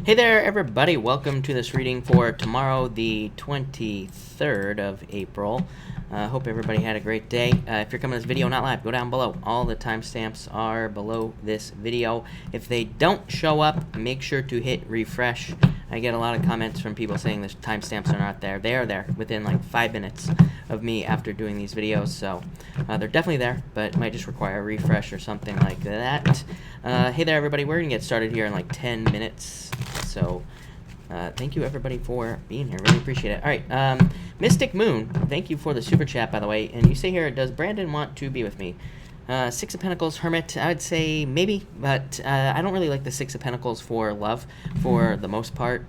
Hey there, everybody. Welcome to this reading for tomorrow, the 23rd of April. Hope everybody had a great day. If you're coming to this video not live, go down below. All the timestamps are below this video. If they don't show up, make sure to hit refresh. I get a lot of comments from people saying the timestamps are not there. They are there within like 5 minutes of me after doing these videos, so they're definitely there, but it might just require a refresh or something like that. Hey there, everybody. We're going to get started here in like 10 minutes, so thank you, everybody, for being here. Really appreciate it. All right, Mystic Moon, thank you for the super chat, by the way. And you say here, does Brandon want to be with me? Six of Pentacles, Hermit, I would say maybe, but I don't really like the Six of Pentacles for love for the most part.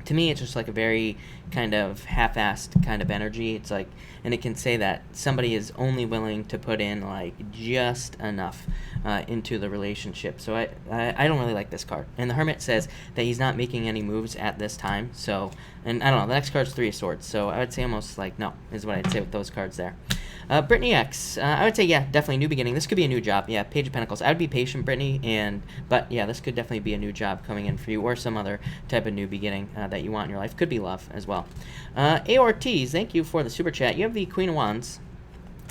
To me, it's just like a very kind of half-assed kind of energy. It's like, and it can say that somebody is only willing to put in like just enough into the relationship. So I don't really like this card. And the Hermit says that he's not making any moves at this time. So, and I don't know, the next card's Three of Swords. So I would say almost like no, is what I'd say with those cards there. Brittany X, I would say, yeah, definitely new beginning. This could be a new job. Yeah, Page of Pentacles. I would be patient, Brittany, but yeah, this could definitely be a new job coming in for you, or some other type of new beginning that you want in your life. Could be love as well. A. Ortiz, thank you for the super chat. You have the Queen of Wands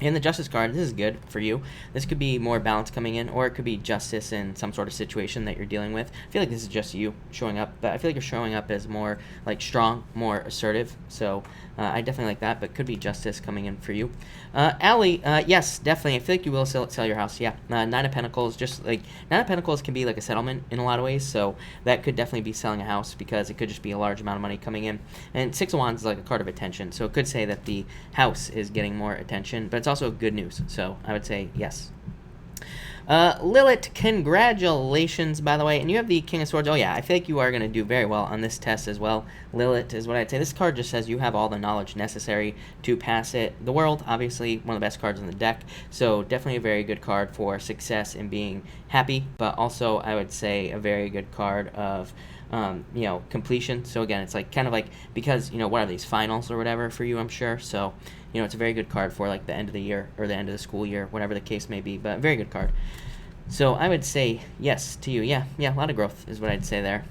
and the Justice card. This is good for you. This could be more balance coming in, or it could be justice in some sort of situation that you're dealing with. I feel like this is just you showing up, but I feel like you're showing up as more like strong, more assertive. So I definitely like that, but could be justice coming in for you. Allie, yes, definitely. I feel like you will sell your house. Yeah, Nine of Pentacles, just like Nine of Pentacles can be like a settlement in a lot of ways. So that could definitely be selling a house, because it could just be a large amount of money coming in. And Six of Wands is like a card of attention. So it could say that the house is getting more attention, but it's also good news. So I would say yes. Lilith, congratulations, by the way. And you have the King of Swords. Oh, yeah, I feel like you are going to do very well on this test as well. Lilith is what I'd say. This card just says you have all the knowledge necessary to pass it. The World, obviously, one of the best cards in the deck. So definitely a very good card for success and being happy. But also, I would say, a very good card of completion. So again, it's like kind of like, because, what are these, finals or whatever for you, I'm sure. So, it's a very good card for like the end of the year or the end of the school year, whatever the case may be, but a very good card. So I would say yes to you. Yeah, a lot of growth is what I'd say there.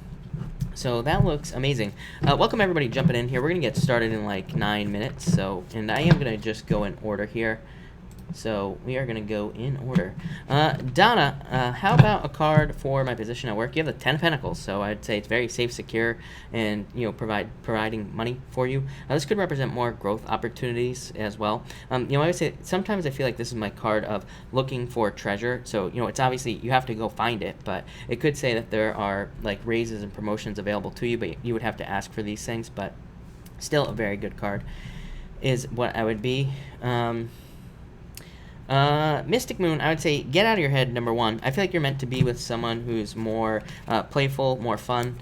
So that looks amazing. Welcome everybody jumping in here. We're going to get started in like 9 minutes. So, and I am going to just go in order here. So we are going to go in order. Donna, how about a card for my position at work? You have the Ten of Pentacles, so I'd say it's very safe, secure, and providing money for you. This could represent more growth opportunities as well. I would say sometimes I feel like this is my card of looking for treasure. So it's obviously you have to go find it, but it could say that there are like raises and promotions available to you, but you would have to ask for these things. But still, a very good card is what I would be. Mystic Moon, I would say get out of your head, number one. I feel like you're meant to be with someone who's more playful, more fun,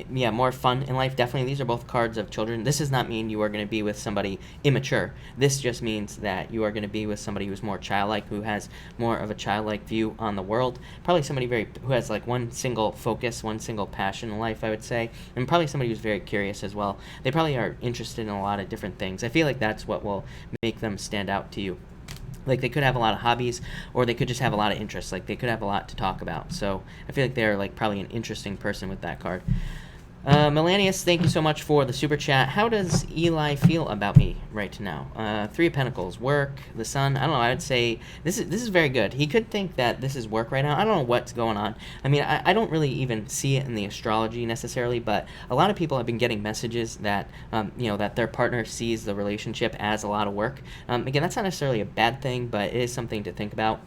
more fun in life. Definitely, these are both cards of children. This does not mean you are going to be with somebody immature. This just means that you are going to be with somebody who's more childlike, who has more of a childlike view on the world. Probably somebody who has like one single focus, one single passion in life, I would say. And probably somebody who's very curious as well. They probably are interested in a lot of different things. I feel like that's what will make them stand out to you. Like they could have a lot of hobbies, or they could just have a lot of interests. Like they could have a lot to talk about. So I feel like they're like probably an interesting person with that card. Melanius, thank you so much for the super chat. How does Eli feel about me right now? Three of Pentacles, work, the Sun. I don't know. I would say this is very good. He could think that this is work right now. I don't know what's going on. I mean, I don't really even see it in the astrology necessarily, but a lot of people have been getting messages that that their partner sees the relationship as a lot of work. Again, that's not necessarily a bad thing, but it is something to think about.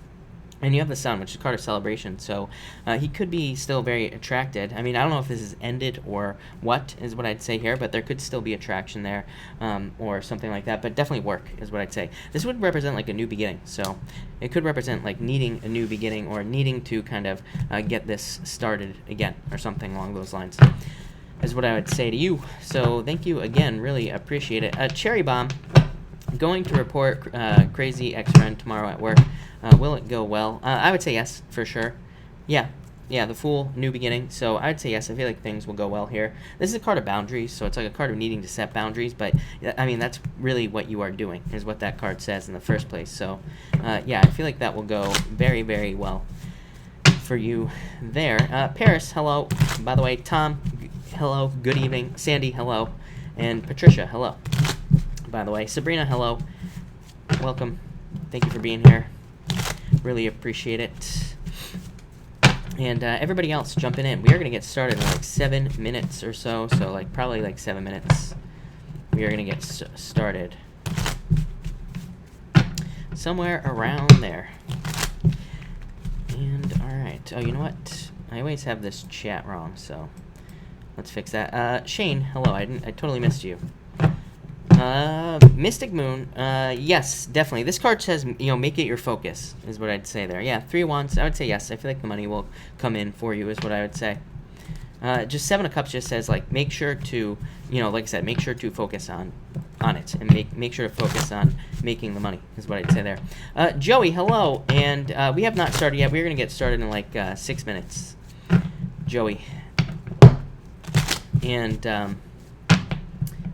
And you have the Sun, which is a card of celebration, so he could be still very attracted. I mean, I don't know if this is ended or what is what I'd say here, but there could still be attraction there or something like that, but definitely work is what I'd say. This would represent like a new beginning, so it could represent like needing a new beginning or needing to kind of get this started again or something along those lines is what I would say to you. So thank you again, really appreciate it. Cherry Bomb, going to report crazy ex-friend tomorrow at work. Will it go well? I would say yes, for sure. Yeah, the Fool, new beginning. So I'd say yes. I feel like things will go well here. This is a card of boundaries, so it's like a card of needing to set boundaries. But, I mean, that's really what you are doing, is what that card says in the first place. So, yeah, I feel like that will go very, very well for you there. Paris, hello. By the way, Tom, hello, good evening. Sandy, hello. And Patricia, hello. By the way, Sabrina, hello. Welcome. Thank you for being here. Really appreciate it. And everybody else jumping in. We are going to get started in like 7 minutes or so. So like probably like 7 minutes. We are going to get started. Somewhere around there. And alright. Oh, you know what? I always have this chat wrong, so let's fix that. Shane, hello. I totally missed you. Mystic Moon, yes, definitely. This card says, make it your focus, is what I'd say there. Yeah, 3 of Wands, I would say yes. I feel like the money will come in for you, is what I would say. Just 7 of Cups just says, like, make sure to, like I said, make sure to focus on it, and make sure to focus on making the money, is what I'd say there. Joey, hello, and we have not started yet. We're going to get started in, like, 6 minutes. Joey. And,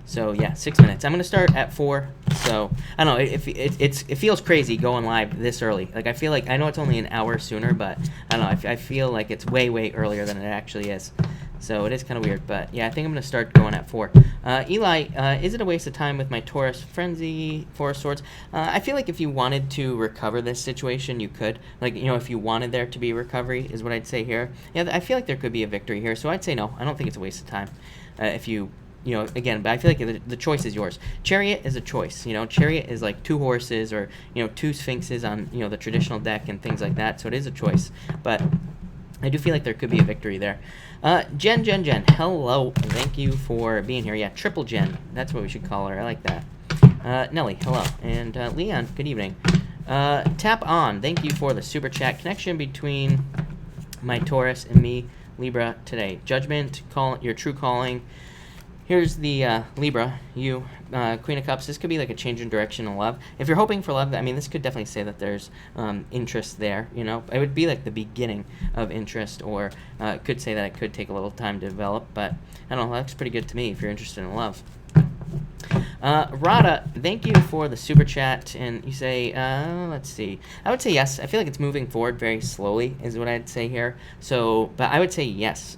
so yeah, 6 minutes. I'm gonna start at 4. So I don't know. It feels crazy going live this early. Like I feel like I know it's only an hour sooner, but I don't know. I feel like it's way earlier than it actually is. So it is kind of weird. But yeah, I think I'm gonna start going at 4. Eli, is it a waste of time with my Taurus frenzy, 4 of Swords? I feel like if you wanted to recover this situation, you could. Like if you wanted there to be recovery, is what I'd say here. Yeah, I feel like there could be a victory here. So I'd say no. I don't think it's a waste of time. If you. Again, but I feel like the choice is yours. Chariot is a choice. Chariot is like 2 horses or, 2 sphinxes on, the traditional deck and things like that. So it is a choice. But I do feel like there could be a victory there. Jen, hello. Thank you for being here. Yeah, Triple Jen. That's what we should call her. I like that. Nelly, hello. And Leon, good evening. Tap on. Thank you for the super chat. Connection between my Taurus and me, Libra, today. Judgment, your true calling. Here's the Libra, you, Queen of Cups. This could be like a change in direction in love. If you're hoping for love, I mean, this could definitely say that there's interest there, It would be like the beginning of interest, or it could say that it could take a little time to develop, but I don't know, that looks pretty good to me if you're interested in love. Rada, thank you for the super chat, and you say, let's see. I would say yes. I feel like it's moving forward very slowly, is what I'd say here. So, but I would say yes.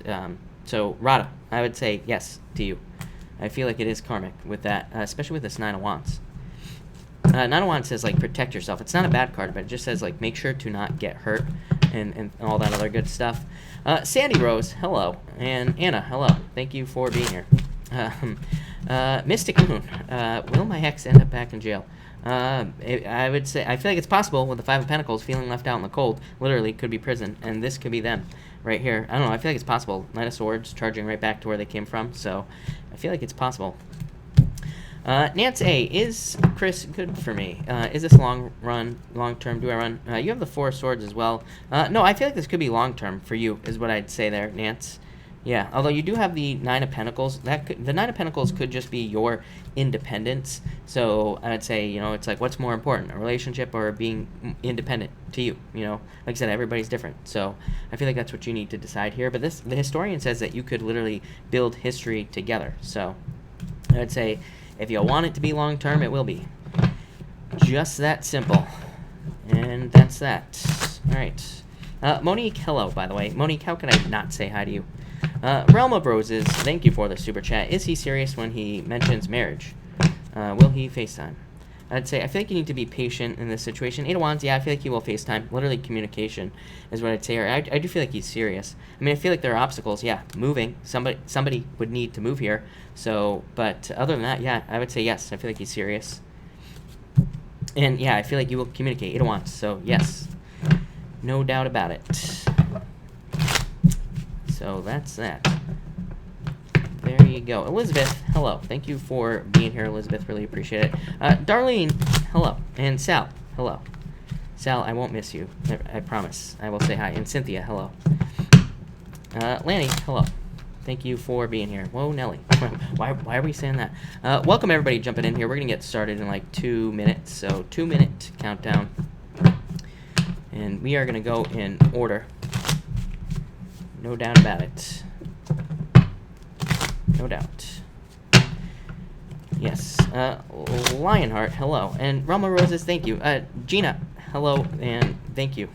So, Rada, I would say yes to you. I feel like it is karmic with that, especially with this 9 of Wands. 9 of Wands says, like, protect yourself. It's not a bad card, but it just says, like, make sure to not get hurt and all that other good stuff. Sandy Rose, hello. And Anna, hello. Thank you for being here. Mystic Moon, will my ex end up back in jail? I would say, I feel like it's possible with the 5 of Pentacles, feeling left out in the cold. Literally, could be prison, and this could be them right here. I don't know, I feel like it's possible. Knight of Swords, charging right back to where they came from, so I feel like it's possible. Nance A, is Chris good for me? Is this long term? Do I run? You have the 4 of Swords as well. No, I feel like this could be long term for you, is what I'd say there, Nance. Yeah, although you do have the 9 of Pentacles. The 9 of Pentacles could just be your independence. So I would say, it's like, what's more important, a relationship or being independent to you? Like I said, everybody's different. So I feel like that's what you need to decide here. But the historian says that you could literally build history together. So I would say, if you want it to be long term, it will be. Just that simple. And that's that. All right. Monique, hello, by the way. Monique, how can I not say hi to you? Realm of Roses, thank you for the super chat. Is he serious when he mentions marriage? Will he FaceTime? I'd say, I feel like you need to be patient in this situation. 8 of Wands, yeah, I feel like he will FaceTime. Literally, communication is what I'd say. I do feel like he's serious. I mean, I feel like there are obstacles. Yeah, moving. Somebody would need to move here. So, but other than that, yeah, I would say yes. I feel like he's serious. And yeah, I feel like you will communicate. 8 of Wands, so yes. No doubt about it. So that's that. There you go. Elizabeth, hello. Thank you for being here, Elizabeth. Really appreciate it. Darlene, hello. And Sal, hello. Sal, I won't miss you. I promise. I will say hi. And Cynthia, hello. Lanny, hello. Thank you for being here. Whoa, Nelly. Why are we saying that? Welcome, everybody jumping in here. We're going to get started in like 2 minutes. So 2-minute countdown. And we are going to go in order. No doubt about it. No doubt. Yes. Lionheart, hello. And Realm of Roses, thank you. Gina, hello, and thank you.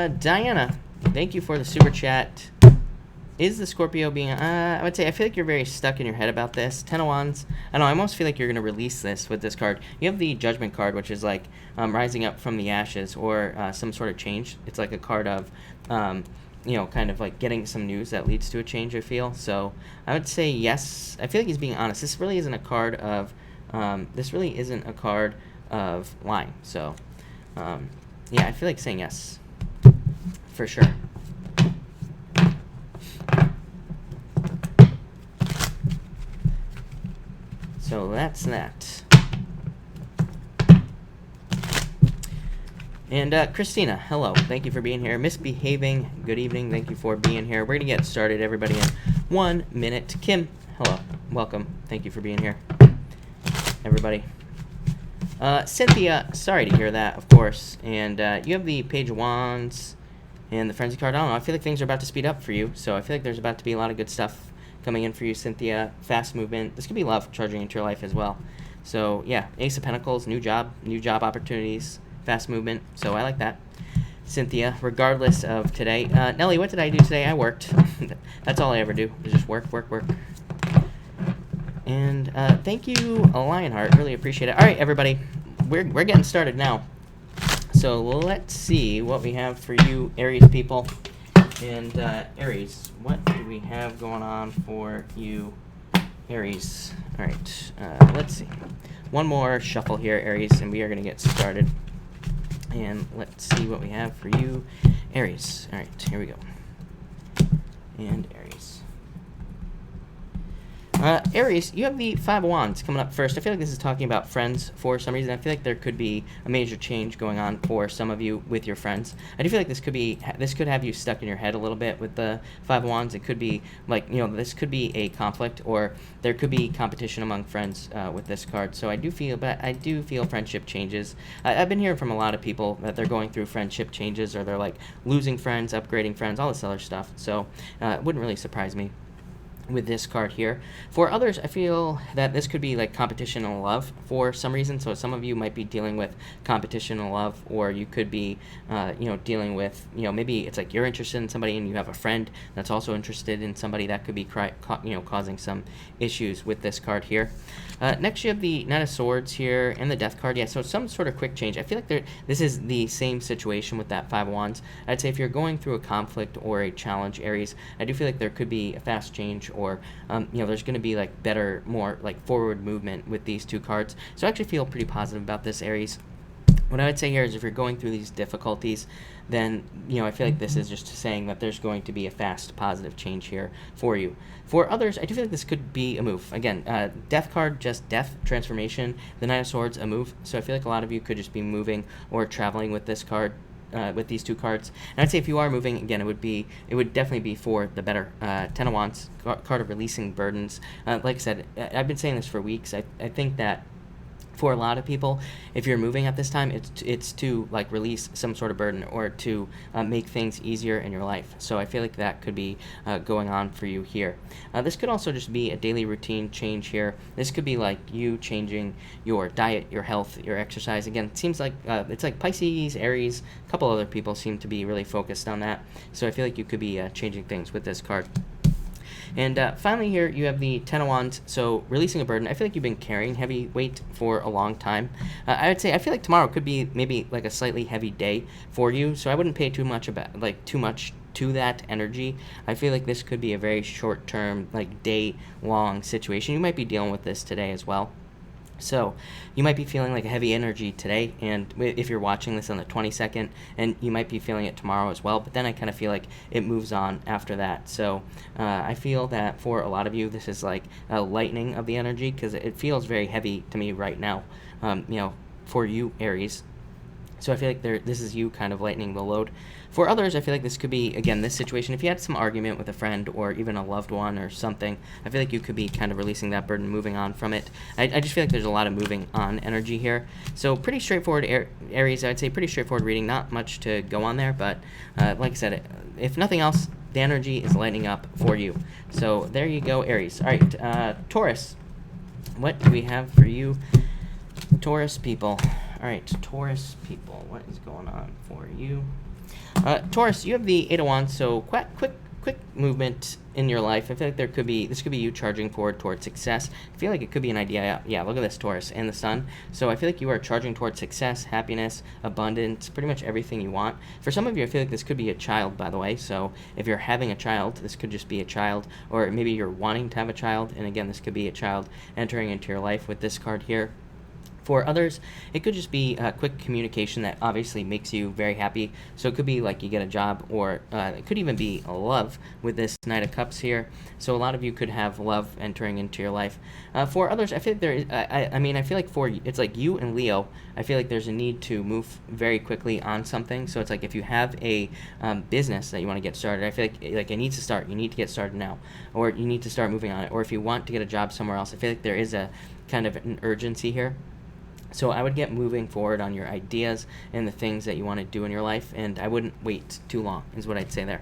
Diana, thank you for the super chat. Is the Scorpio being... I would say I feel like you're very stuck in your head about this. Ten of Wands. I know, I almost feel like you're going to release this with this card. You have the Judgment card, which is like rising up from the ashes or some sort of change. It's like a card of, you know, kind of like getting some news that leads to a change, I feel. So I would say yes. I feel like he's being honest. This really isn't a card of... this really isn't a card of lying. So, yeah, I feel like saying yes. For sure. So that's that. And Christina, hello. Thank you for being here. Misbehaving, good evening. Thank you for being here. We're going to get started, everybody, in 1 minute. Kim, hello. Welcome. Thank you for being here, everybody. Cynthia, sorry to hear that, of course. And you have the Page of Wands and the Frenzy card. I don't know. I feel like things are about to speed up for you. So I feel like there's about to be a lot of good stuff coming in for you, Cynthia. Fast movement. This could be love charging into your life as well. So yeah, Ace of Pentacles, new job opportunities, fast movement. So I like that, Cynthia. Regardless of today, Nelly, what did I do today? I worked. That's all I ever do is just work. And thank you, Lionheart. Really appreciate it. All right, everybody, we're getting started now. So let's see what we have for you, Aries people. And Aries, what do we have going on for you, Aries? All right, let's see. One more shuffle here, Aries, and we are going to get started. And let's see what we have for you, Aries. All right, here we go. And Aries. Aries, you have the Five of Wands coming up first. I feel like this is talking about friends for some reason. I feel like there could be a major change going on for some of you with your friends. I do feel like this could have you stuck in your head a little bit with the Five of Wands. It could be like, you know, this could be a conflict, or there could be competition among friends with this card. So I do feel friendship changes. I've been hearing from a lot of people that they're going through friendship changes, or they're like losing friends, upgrading friends, all this other stuff. So it wouldn't really surprise me with this card here. For others, I feel that this could be like competition and love for some reason. So some of you might be dealing with competition and love, or you could be, you know, dealing with, you know, maybe it's like you're interested in somebody and you have a friend that's also interested in somebody. That could be, you know, causing some issues with this card here. Next, you have the Knight of Swords here and the Death card. Yeah, so some sort of quick change. I feel like this is the same situation with that Five of Wands. I'd say if you're going through a conflict or a challenge, Aries, I do feel like there could be a fast change, or you know, there's going to be like better, more like forward movement with these two cards. So I actually feel pretty positive about this, Aries. What I would say here is if you're going through these difficulties, then, you know, I feel like this is just saying that there's going to be a fast, positive change here for you. For others, I do feel like this could be a move. Again, Death card, just death, transformation. The Knight of Swords, a move. So I feel like a lot of you could just be moving or traveling with this card. With these two cards, and I'd say if you are moving, again, it would definitely be for the better. Ten of Wands, card of releasing burdens. Like I said, I've been saying this for weeks. I think that for a lot of people, if you're moving at this time, it's to like release some sort of burden, or to make things easier in your life. So I feel like that could be going on for you here. This could also just be a daily routine change here. This could be like you changing your diet, your health, your exercise. Again, it seems like it's like Pisces, Aries, a couple other people seem to be really focused on that. So I feel like you could be changing things with this card. And finally here, you have the Ten of Wands, so releasing a burden. I feel like you've been carrying heavy weight for a long time. I would say, I feel like tomorrow could be maybe like a slightly heavy day for you, so I wouldn't pay too much to that energy. I feel like this could be a very short-term, like day-long situation. You might be dealing with this today as well. So you might be feeling like a heavy energy today, and if you're watching this on the 22nd, and you might be feeling it tomorrow as well, but then I kind of feel like it moves on after that. So I feel that for a lot of you, this is like a lightening of the energy, because it feels very heavy to me right now, you know, for you, Aries. So I feel like this is you kind of lightening the load. For others, I feel like this could be, again, this situation. If you had some argument with a friend or even a loved one or something, I feel like you could be kind of releasing that burden, moving on from it. I just feel like there's a lot of moving on energy here. So pretty straightforward, Aries. I'd say pretty straightforward reading. Not much to go on there, but like I said, if nothing else, the energy is lighting up for you. So there you go, Aries. All right, Taurus. What do we have for you, Taurus people? All right, Taurus people, what is going on for you? Taurus, you have the Eight of Wands, so quick movement in your life. I feel like this could be you charging forward towards success. I feel like it could be an idea. Yeah, look at this, Taurus, and the sun. So I feel like you are charging towards success, happiness, abundance, pretty much everything you want. For some of you, I feel like this could be a child, by the way. So if you're having a child, this could just be a child, or maybe you're wanting to have a child, and again, this could be a child entering into your life with this card here. For others, it could just be a quick communication that obviously makes you very happy. So it could be like you get a job, or it could even be a love with this Knight of Cups here. So a lot of you could have love entering into your life. For others, I feel like there is, I feel like it's like you and Leo, I feel like there's a need to move very quickly on something. So it's like if you have a business that you want to get started, I feel like it needs to start. You need to get started now, or you need to start moving on it. Or if you want to get a job somewhere else, I feel like there is a kind of an urgency here. So I would get moving forward on your ideas and the things that you want to do in your life, and I wouldn't wait too long, is what I'd say there.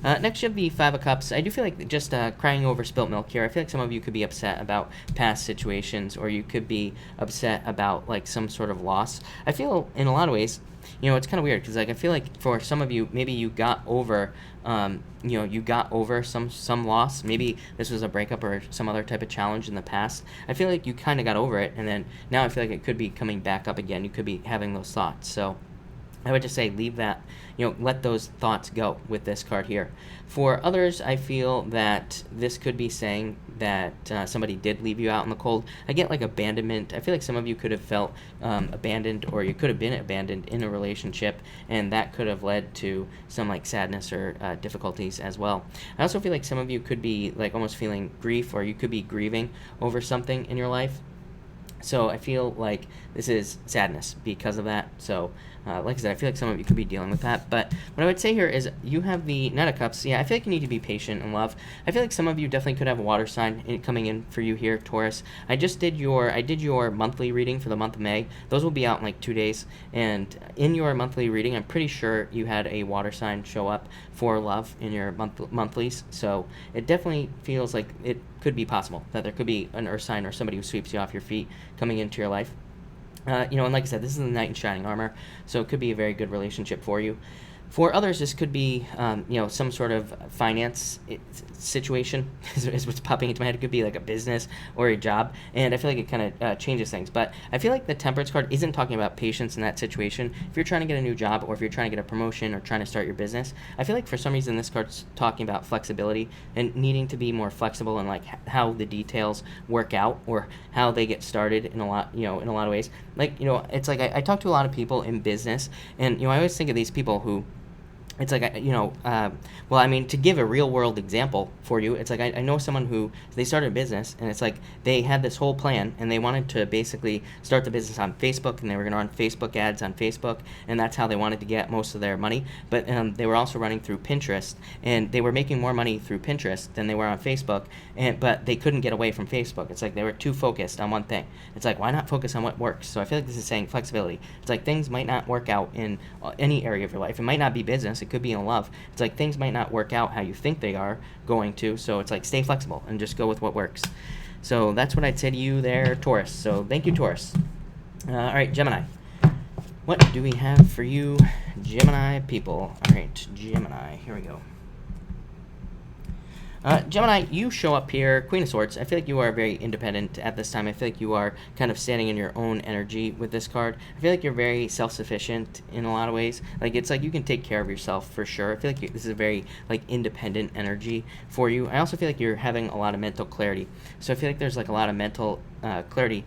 Next, you have the Five of Cups. I do feel like just crying over spilt milk here. I feel like some of you could be upset about past situations, or you could be upset about like some sort of loss. I feel in a lot of ways, it's kind of weird because like I feel like for some of you, maybe you got over, some loss. Maybe this was a breakup or some other type of challenge in the past. I feel like you kind of got over it, and then now I feel like it could be coming back up again. You could be having those thoughts. So I would just say leave that, let those thoughts go with this card here. For others, I feel that this could be saying that somebody did leave you out in the cold. I get like abandonment. I feel like some of you could have felt abandoned, or you could have been abandoned in a relationship, and that could have led to some like sadness or difficulties as well. I also feel like some of you could be like almost feeling grief, or you could be grieving over something in your life. So I feel like this is sadness because of that. So like I said, I feel like some of you could be dealing with that. But what I would say here is you have the Knight of Cups. Yeah, I feel like you need to be patient in love. I feel like some of you definitely could have a water sign coming in for you here, Taurus. I did your monthly reading for the month of May. Those will be out in like 2 days. And in your monthly reading, I'm pretty sure you had a water sign show up for love in your monthlies. So it definitely feels like it could be possible that there could be an earth sign or somebody who sweeps you off your feet coming into your life. And like I said, this is the Knight in Shining Armor, so it could be a very good relationship for you. For others, this could be, some sort of finance situation is what's popping into my head. It could be like a business or a job, and I feel like it kind of changes things. But I feel like the Temperance card isn't talking about patience in that situation. If you're trying to get a new job, or if you're trying to get a promotion, or trying to start your business, I feel like for some reason this card's talking about flexibility and needing to be more flexible in like how the details work out, or how they get started in a lot of ways. Like, it's like I talk to a lot of people in business, and I always think of these people who, it's like, to give a real world example for you, it's like I know someone who, they started a business, and it's like they had this whole plan, and they wanted to basically start the business on Facebook, and they were going to run Facebook ads on Facebook, and that's how they wanted to get most of their money. But they were also running through Pinterest, and they were making more money through Pinterest than they were on Facebook, but they couldn't get away from Facebook. It's like they were too focused on one thing. It's like, why not focus on what works? So I feel like this is saying flexibility. It's like things might not work out in any area of your life. It might not be business. It could be in love. It's like things might not work out how you think they are going to, so it's like stay flexible and just go with what works. So that's what I'd say to you there, Taurus. So thank you, Taurus. All right, Gemini. What do we have for you, Gemini people? All right, Gemini, here we go. Gemini, you show up here, Queen of Swords. I feel like you are very independent at this time. I feel like you are kind of standing in your own energy with this card. I feel like you're very self-sufficient in a lot of ways. Like, it's like you can take care of yourself for sure. I feel like this is a very, like, independent energy for you. I also feel like you're having a lot of mental clarity. So I feel like there's, like, a lot of mental clarity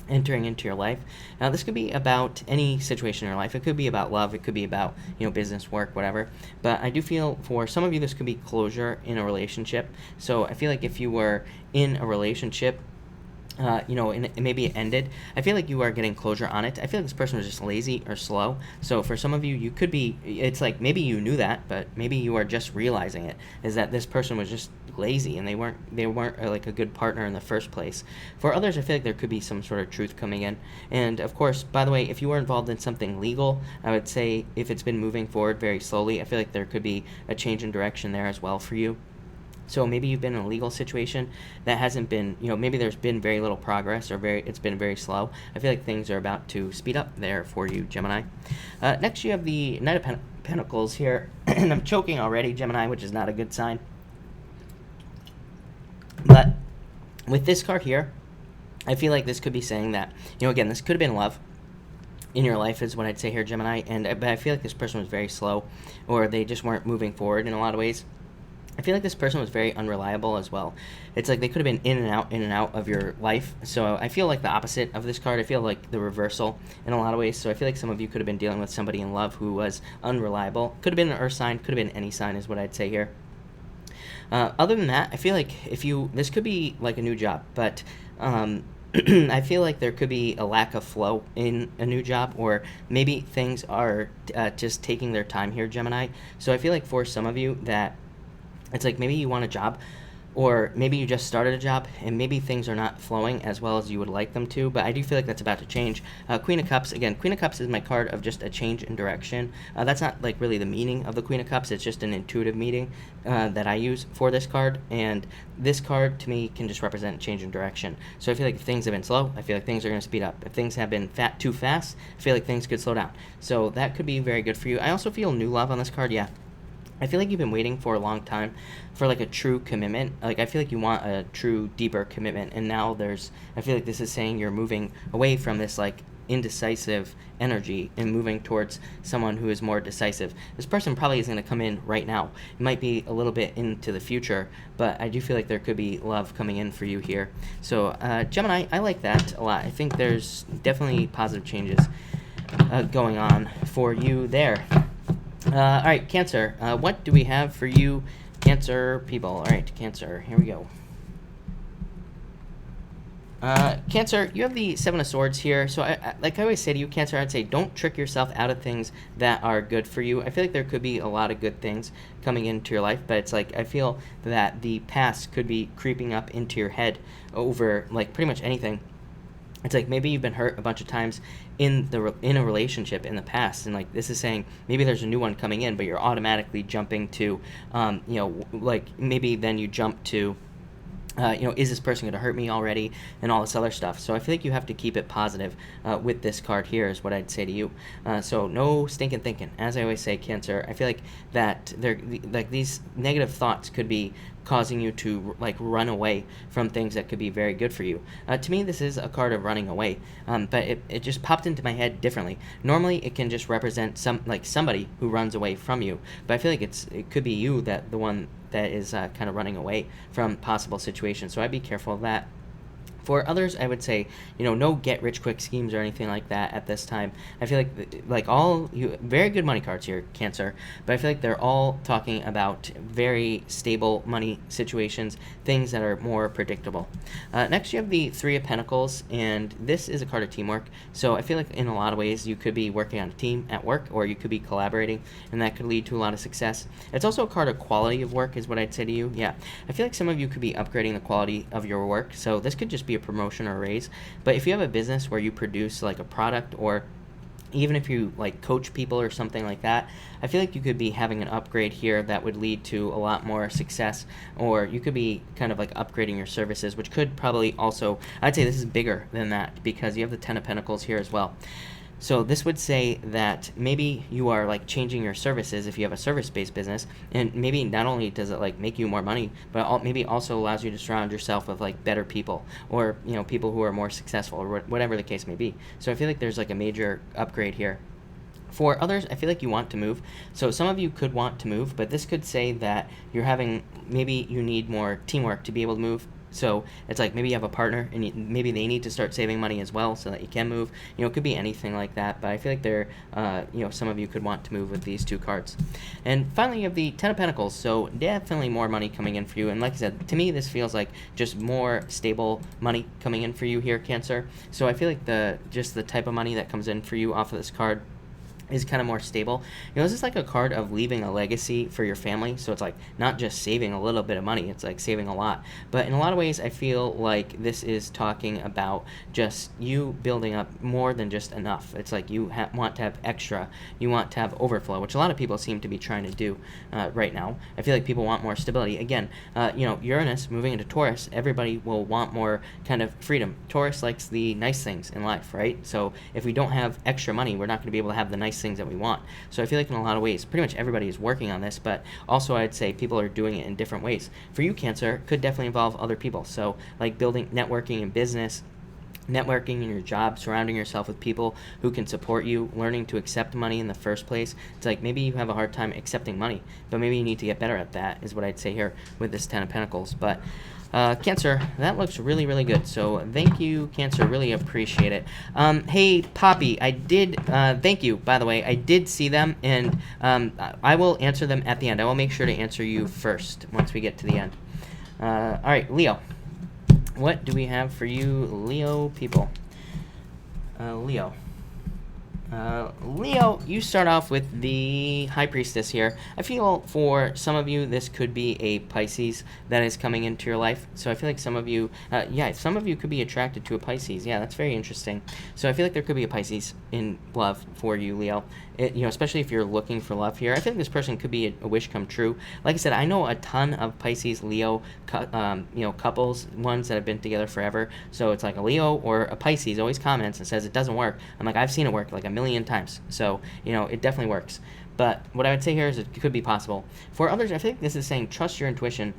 entering into your life. Now, this could be about any situation in your life. It could be about love. It could be about, business, work, whatever. But I do feel for some of you, this could be closure in a relationship. So I feel like if you were in a relationship, and maybe it ended, I feel like you are getting closure on it. I feel like this person was just lazy or slow. So for some of you, you could be, it's like maybe you knew that, but maybe you are just realizing it, is that this person was just lazy and they weren't like a good partner in the first place. For others, I feel like there could be some sort of truth coming in. And of course, by the way, if you were involved in something legal, I would say if it's been moving forward very slowly, I feel like there could be a change in direction there as well for you. So maybe you've been in a legal situation that hasn't been, maybe there's been very little progress, or it's been very slow. I feel like things are about to speed up there for you, Gemini. Next, you have the Knight of Pentacles here, and I'm choking already, Gemini, which is not a good sign. But with this card here, I feel like this could be saying that, again, this could have been love in your life is what I'd say here, Gemini. But I feel like this person was very slow, or they just weren't moving forward in a lot of ways. I feel like this person was very unreliable as well. It's like they could have been in and out of your life. So I feel like the opposite of this card. I feel like the reversal in a lot of ways. So I feel like some of you could have been dealing with somebody in love who was unreliable. Could have been an earth sign, could have been any sign is what I'd say here. Other than that, I feel like this could be like a new job, but I feel like there could be a lack of flow in a new job, or maybe things are just taking their time here, Gemini. So I feel like for some of you that it's like maybe you want a job, or maybe you just started a job, and maybe things are not flowing as well as you would like them to, but I do feel like that's about to change. Queen of Cups, again, Queen of Cups is my card of just a change in direction. That's not like really the meaning of the Queen of Cups, it's just an intuitive meaning that I use for this card, and this card to me can just represent change in direction. So I feel like if things have been slow, I feel like things are going to speed up. If things have been too fast, I feel like things could slow down. So that could be very good for you. I also feel new love on this card, yeah. I feel like you've been waiting for a long time for like a true commitment. Like I feel like you want a true, deeper commitment, and now I feel like this is saying you're moving away from this like indecisive energy and moving towards someone who is more decisive. This person probably isn't going to come in right now. It might be a little bit into the future, but I do feel like there could be love coming in for you here. So Gemini, I like that a lot. I think there's definitely positive changes going on for you there. All right, Cancer. What do we have for you, Cancer people? All right, Cancer. Here we go. Cancer, you have the Seven of Swords here. So, like I always say to you, Cancer, I'd say don't trick yourself out of things that are good for you. I feel like there could be a lot of good things coming into your life, but it's like I feel that the past could be creeping up into your head over like pretty much anything. It's like maybe you've been hurt a bunch of times in a relationship in the past, and like this is saying maybe there's a new one coming in, but you're automatically jumping to, like maybe then you jump to, is this person going to hurt me already, and all this other stuff. So I feel like you have to keep it positive with this card here is what I'd say to you. So no stinking thinking. As I always say, Cancer, I feel like that these negative thoughts could be causing you to like run away from things that could be very good for you. To me, this is a card of running away, but it just popped into my head differently. Normally, it can just represent somebody who runs away from you, but I feel like it could be you the one that is kind of running away from possible situations. So I'd be careful of that. For others, I would say, no get-rich-quick schemes or anything like that at this time. I feel like very good money cards here, Cancer, but I feel like they're all talking about very stable money situations, things that are more predictable. Next, you have the Three of Pentacles, and this is a card of teamwork. So I feel like in a lot of ways, you could be working on a team at work, or you could be collaborating, and that could lead to a lot of success. It's also a card of quality of work is what I'd say to you. Yeah, I feel like some of you could be upgrading the quality of your work, so this could just be a promotion or a raise. But if you have a business where you produce like a product, or even if you like coach people or something like that, I feel like you could be having an upgrade here that would lead to a lot more success, or you could be kind of like upgrading your services, which could probably also, I'd say this is bigger than that because you have the Ten of Pentacles here as well. So this would say that maybe you are like changing your services if you have a service-based business, and maybe not only does it like make you more money, but maybe also allows you to surround yourself with like better people, or people who are more successful, or whatever the case may be. So I feel like there's like a major upgrade here. For others, I feel like you want to move. So some of you could want to move, but this could say that maybe you need more teamwork to be able to move. So it's like maybe you have a partner, and maybe they need to start saving money as well so that you can move. It could be anything like that, but I feel like some of you could want to move with these two cards. And finally, you have the Ten of Pentacles, so definitely more money coming in for you. And like I said, to me, this feels like just more stable money coming in for you here, Cancer. So I feel like the type of money that comes in for you off of this card is kind of more stable. This is like a card of leaving a legacy for your family. So it's like not just saving a little bit of money, it's like saving a lot. But in a lot of ways, I feel like this is talking about just you building up more than just enough. It's like you want to have extra, you want to have overflow, which a lot of people seem to be trying to do right now. I feel like people want more stability. Again, Uranus moving into Taurus, everybody will want more kind of freedom. Taurus likes the nice things in life, right? So if we don't have extra money, we're not going to be able to have the nice things that we want. So I feel like in a lot of ways, pretty much everybody is working on this, but also I'd say people are doing it in different ways. For you, Cancer, could definitely involve other people. So like building, networking in business, networking in your job, surrounding yourself with people who can support you, learning to accept money in the first place. It's like maybe you have a hard time accepting money, but maybe you need to get better at that, is what I'd say here with this 10 of Pentacles. But Cancer, that looks really, really good. So thank you, Cancer. Really appreciate it. Hey, Poppy, I did, thank you, by the way. I did see them, and I will answer them at the end. I will make sure to answer you first once we get to the end. All right, Leo. What do we have for you, Leo people? Leo, you start off with the High Priestess here. I feel for some of you, this could be a Pisces that is coming into your life. So I feel like some of you, some of you could be attracted to a Pisces. Yeah, that's very interesting. So I feel like there could be a Pisces in love for you, Leo. Especially if you're looking for love here. I think this person could be a wish come true. Like I said, I know a ton of Pisces, Leo, couples, ones that have been together forever. So it's like a Leo or a Pisces always comments and says it doesn't work. I'm like, I've seen it work like a million times. So, it definitely works. But what I would say here is it could be possible. For others, I think this is saying trust your intuition.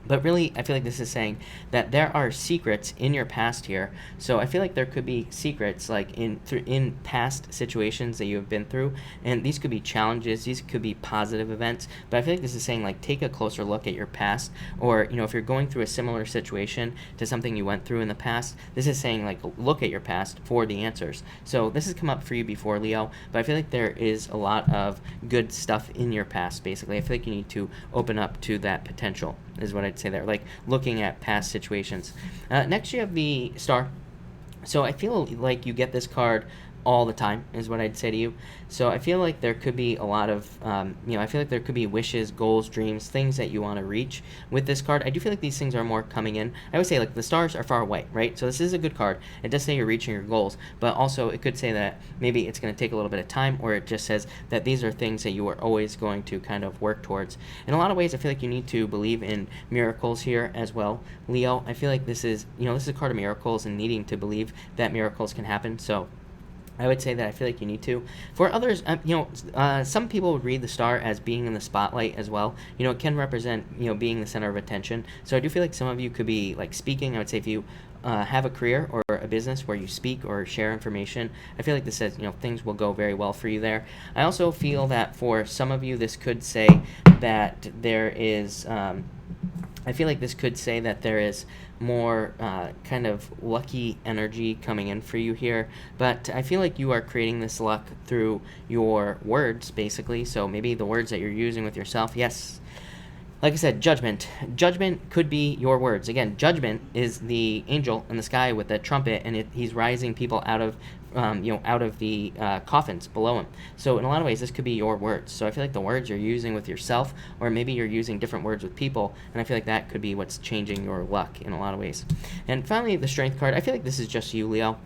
But really, I feel like this is saying that there are secrets in your past here. So I feel like there could be secrets like in past situations that you have been through. And these could be challenges. These could be positive events. But I feel like this is saying like take a closer look at your past. Or, if you're going through a similar situation to something you went through in the past, this is saying like look at your past for the answers. So this has come up for you before, Leo. But I feel like there is a lot of good stuff in your past, basically. I feel like you need to open up to that potential, is what I'd say there, like looking at past situations. Next, you have the Star. So I feel like you get this card all the time, is what I'd say to you. So I feel like there could be a lot of, I feel like there could be wishes, goals, dreams, things that you want to reach with this card. I do feel like these things are more coming in. I would say like the stars are far away, right? So this is a good card. It does say you're reaching your goals, but also it could say that maybe it's going to take a little bit of time, or it just says that these are things that you are always going to kind of work towards. In a lot of ways, I feel like you need to believe in miracles here as well, Leo. I feel like this is, this is a card of miracles and needing to believe that miracles can happen. So I would say that I feel like you need to. For others, some people would read the star as being in the spotlight as well. It can represent, being the center of attention. So I do feel like some of you could be like speaking. I would say if you have a career or a business where you speak or share information, I feel like this says, things will go very well for you there. I also feel that for some of you, this could say that there is, I feel like this could say that there is more kind of lucky energy coming in for you here, but I feel like you are creating this luck through your words, basically. So maybe the words that you're using with yourself. Yes, like I said, judgment. Judgment could be your words. Again, judgment is the angel in the sky with the trumpet, and he's rising people out of out of the coffins below him. So in a lot of ways, this could be your words. So I feel like the words you're using with yourself, or maybe you're using different words with people, and I feel like that could be what's changing your luck in a lot of ways. And finally, the Strength card. I feel like this is just you, Leo.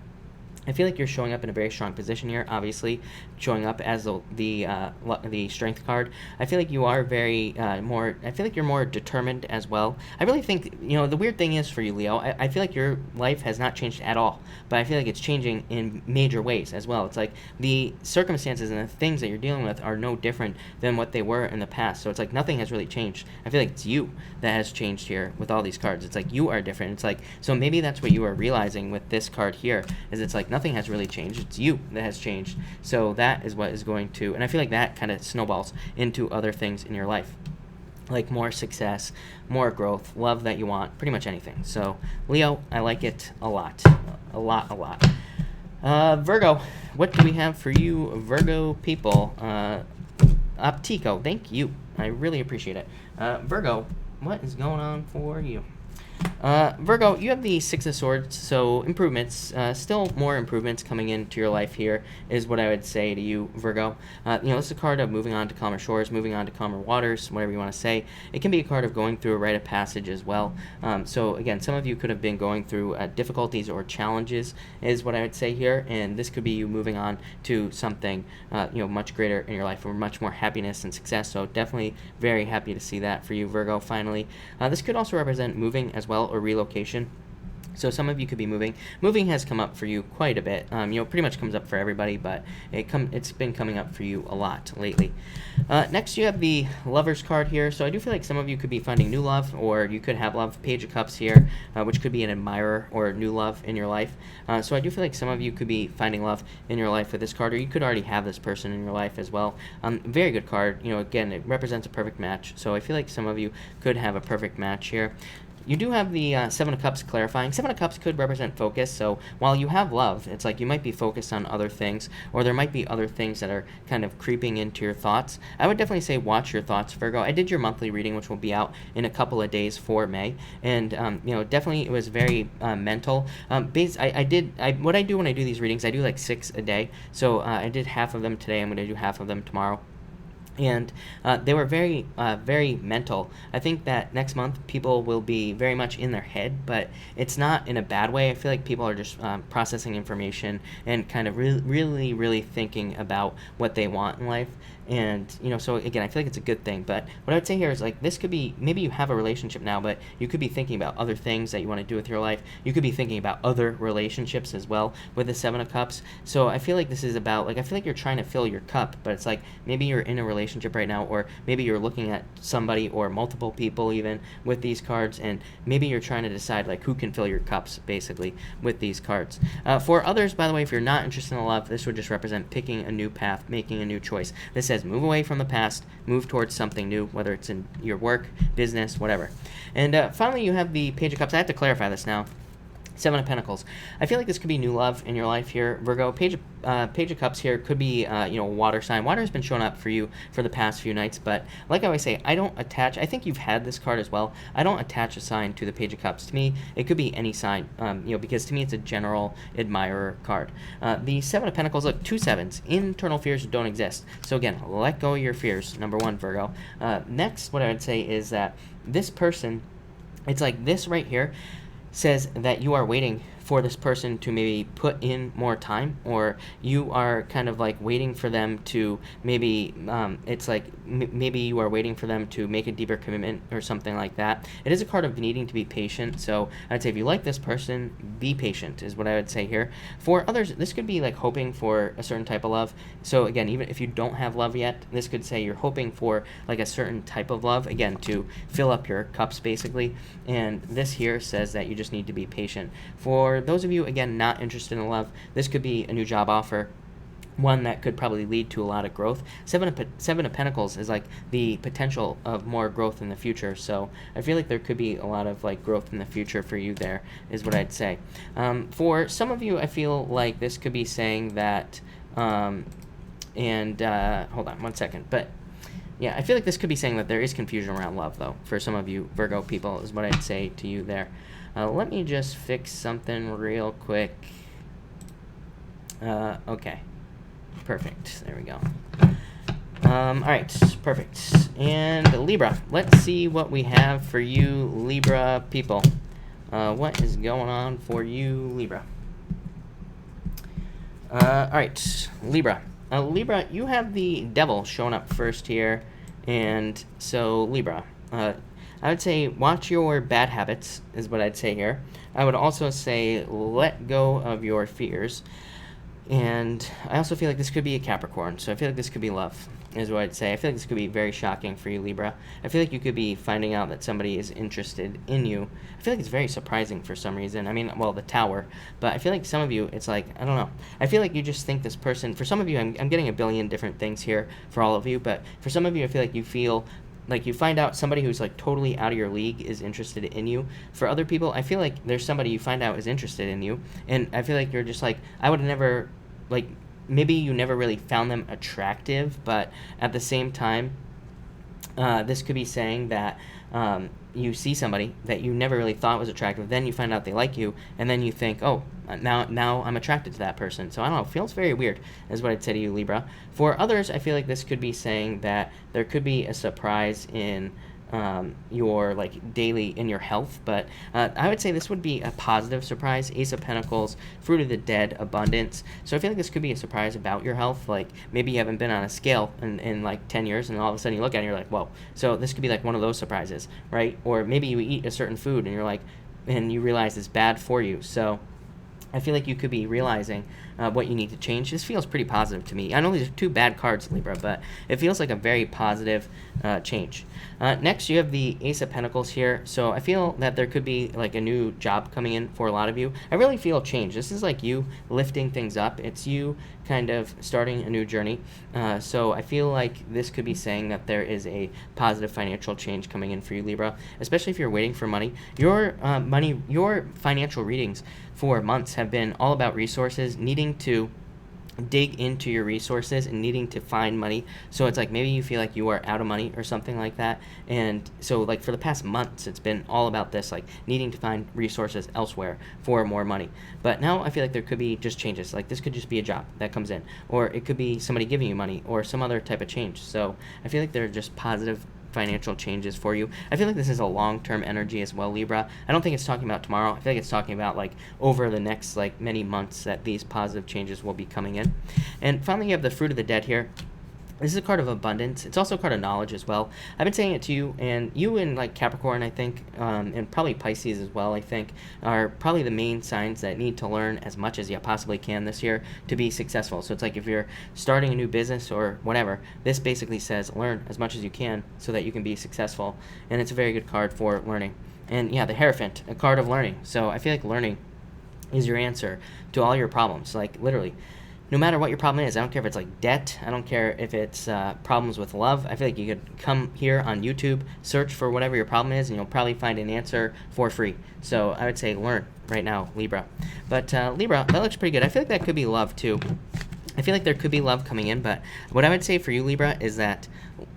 I feel like you're showing up in a very strong position here, obviously, showing up as the Strength card. I feel like you are very I feel like you're more determined as well. I really think, the weird thing is for you, Leo, I feel like your life has not changed at all, but I feel like it's changing in major ways as well. It's like the circumstances and the things that you're dealing with are no different than what they were in the past. So it's like nothing has really changed. I feel like it's you that has changed here with all these cards. It's like you are different. It's like, so maybe that's what you are realizing with this card here, is it's like nothing has really changed. It's you that has changed. So that is what is going to, and I feel like that kind of snowballs into other things in your life, like more success, more growth, love that you want, pretty much anything. So Leo, I like it a lot, a lot. Virgo, what do we have for you, Virgo people? Optico, thank you. I really appreciate it. Virgo, what is going on for you? Virgo, you have the Six of Swords, so improvements, still more improvements coming into your life here is what I would say to you, Virgo. This is a card of moving on to calmer shores, moving on to calmer waters, whatever you want to say. It can be a card of going through a rite of passage as well. So again, some of you could have been going through difficulties or challenges is what I would say here, and this could be you moving on to something, much greater in your life, or much more happiness and success. So definitely very happy to see that for you, Virgo, finally. This could also represent moving as well, or relocation. So some of you could be moving. Moving has come up for you quite a bit. Pretty much comes up for everybody, but it's been coming up for you a lot lately. Next, you have the Lovers card here. So I do feel like some of you could be finding new love, or you could have love. Page of Cups here, which could be an admirer or new love in your life. So I do feel like some of you could be finding love in your life with this card, or you could already have this person in your life as well. Very good card. Again, it represents a perfect match. So I feel like some of you could have a perfect match here. You do have the Seven of Cups clarifying. Seven of Cups could represent focus, so while you have love, it's like you might be focused on other things, or there might be other things that are kind of creeping into your thoughts. I would definitely say watch your thoughts, Virgo. I did your monthly reading, which will be out in a couple of days for May, and definitely it was very mental. What I do when I do these readings, I do like 6 a day, so I did half of them today. I'm going to do half of them tomorrow. And they were very, very mental. I think that next month people will be very much in their head, but it's not in a bad way. I feel like people are just processing information and kind of really, really thinking about what they want in life. And, so again, I feel like it's a good thing. But what I would say here is, like, this could be, maybe you have a relationship now, but you could be thinking about other things that you want to do with your life. You could be thinking about other relationships as well with the Seven of Cups. So I feel like this is about, I feel like you're trying to fill your cup, but it's like maybe you're in a relationship right now, or maybe you're looking at somebody or multiple people even with these cards, and maybe you're trying to decide, who can fill your cups, basically, with these cards. For others, by the way, if you're not interested in love, this would just represent picking a new path, making a new choice. This says move away from the past, move towards something new, whether it's in your work, business, whatever. And finally, you have the Page of Cups. I have to clarify this now. Seven of Pentacles. I feel like this could be new love in your life here, Virgo. Page of Cups here could be, a water sign. Water has been showing up for you for the past few nights, but like I always say, I don't attach, I think you've had this card as well, I don't attach a sign to the Page of Cups. To me, it could be any sign, because to me it's a general admirer card. The Seven of Pentacles, look, 2 sevens. Internal fears don't exist. So again, let go of your fears, number one, Virgo. Next, what I would say is that this person, it's like this right here, says that you are waiting for this person to maybe put in more time, or you are kind of waiting for them to maybe, it's like maybe you are waiting for them to make a deeper commitment or something like that. It is a card of needing to be patient, so I'd say if you like this person, be patient is what I would say here. For others, this could be hoping for a certain type of love. So again, even if you don't have love yet, this could say you're hoping for a certain type of love, again, to fill up your cups basically, and this here says that you just need to be patient. For those of you, again, not interested in love, this could be a new job offer, one that could probably lead to a lot of growth. Seven of Pentacles is the potential of more growth in the future, so I feel like there could be a lot of growth in the future for you there, is what I'd say. For some of you, I feel like this could be saying that, hold on one second, but yeah, I feel like this could be saying that there is confusion around love, though, for some of you Virgo people, is what I'd say to you there. Let me just fix something real quick. Okay. Perfect. There we go. All right. Perfect. And Libra. Let's see what we have for you, Libra people. What is going on for you, Libra? All right. Libra. Libra, you have the Devil showing up first here. And so, Libra, I would say watch your bad habits is what I'd say here. I would also say let go of your fears. And I also feel like this could be a Capricorn, so I feel like this could be love, is what I'd say. I feel like this could be very shocking for you, Libra. I feel like you could be finding out that somebody is interested in you. I feel like it's very surprising for some reason. I mean, well, the Tower, but I feel like some of you, it's I don't know. I feel like you just think this person, for some of you, I'm getting a billion different things here for all of you, but for some of you, I feel like you feel you find out somebody who's totally out of your league is interested in you. For other people, I feel like there's somebody you find out is interested in you, and I feel like you're just I would never, maybe you never really found them attractive, but at the same time, this could be saying that, you see somebody that you never really thought was attractive, then you find out they like you, and then you think, oh, now I'm attracted to that person. So I don't know, it feels very weird, is what I'd say to you, Libra. For others, I feel like this could be saying that there could be a surprise in your like daily in your health, but I would say this would be a positive surprise. Ace of Pentacles, Fruit of the Dead, abundance. So I feel like this could be a surprise about your health. Like maybe you haven't been on a scale in like 10 years, and all of a sudden you look at it and you're like, whoa. So this could be like one of those surprises, right? Or maybe you eat a certain food and you're like, and you realize it's bad for you. So I feel like you could be realizing what you need to change. This feels pretty positive to me. I know these are two bad cards, Libra, but it feels like a very positive change. Next, you have the Ace of Pentacles here. So I feel that there could be like a new job coming in for a lot of you. I really feel change. This is like you lifting things up. It's you kind of starting a new journey. So I feel like this could be saying that there is a positive financial change coming in for you, Libra, especially if you're waiting for money. Your financial readings for months have been all about resources, needing to dig into your resources and needing to find money. So it's like maybe you feel like you are out of money or something like that. And so like for the past months, it's been all about this, like needing to find resources elsewhere for more money. But now I feel like there could be just changes. Like this could just be a job that comes in, or it could be somebody giving you money or some other type of change. So I feel like there are just positive financial changes for you. I feel like this is a long-term energy as well, Libra. I don't think it's talking about tomorrow. I feel like it's talking about like over the next like many months that these positive changes will be coming in. And finally, you have the Fruit of the Dead here. This is a card of abundance. It's also a card of knowledge as well. I've been saying it to you, and you and like Capricorn, I think, and probably Pisces as well, I think, are probably the main signs that need to learn as much as you possibly can this year to be successful. So it's like if you're starting a new business or whatever, this basically says learn as much as you can so that you can be successful. And it's a very good card for learning. And yeah, the Hierophant, a card of learning. So I feel like learning is your answer to all your problems, like literally. No matter what your problem is, I don't care if it's like debt, I don't care if it's problems with love. I feel like you could come here on YouTube, search for whatever your problem is, and you'll probably find an answer for free. So I would say learn right now, Libra. But Libra, that looks pretty good. I feel like that could be love too. I feel like there could be love coming in, but what I would say for you, Libra, is that,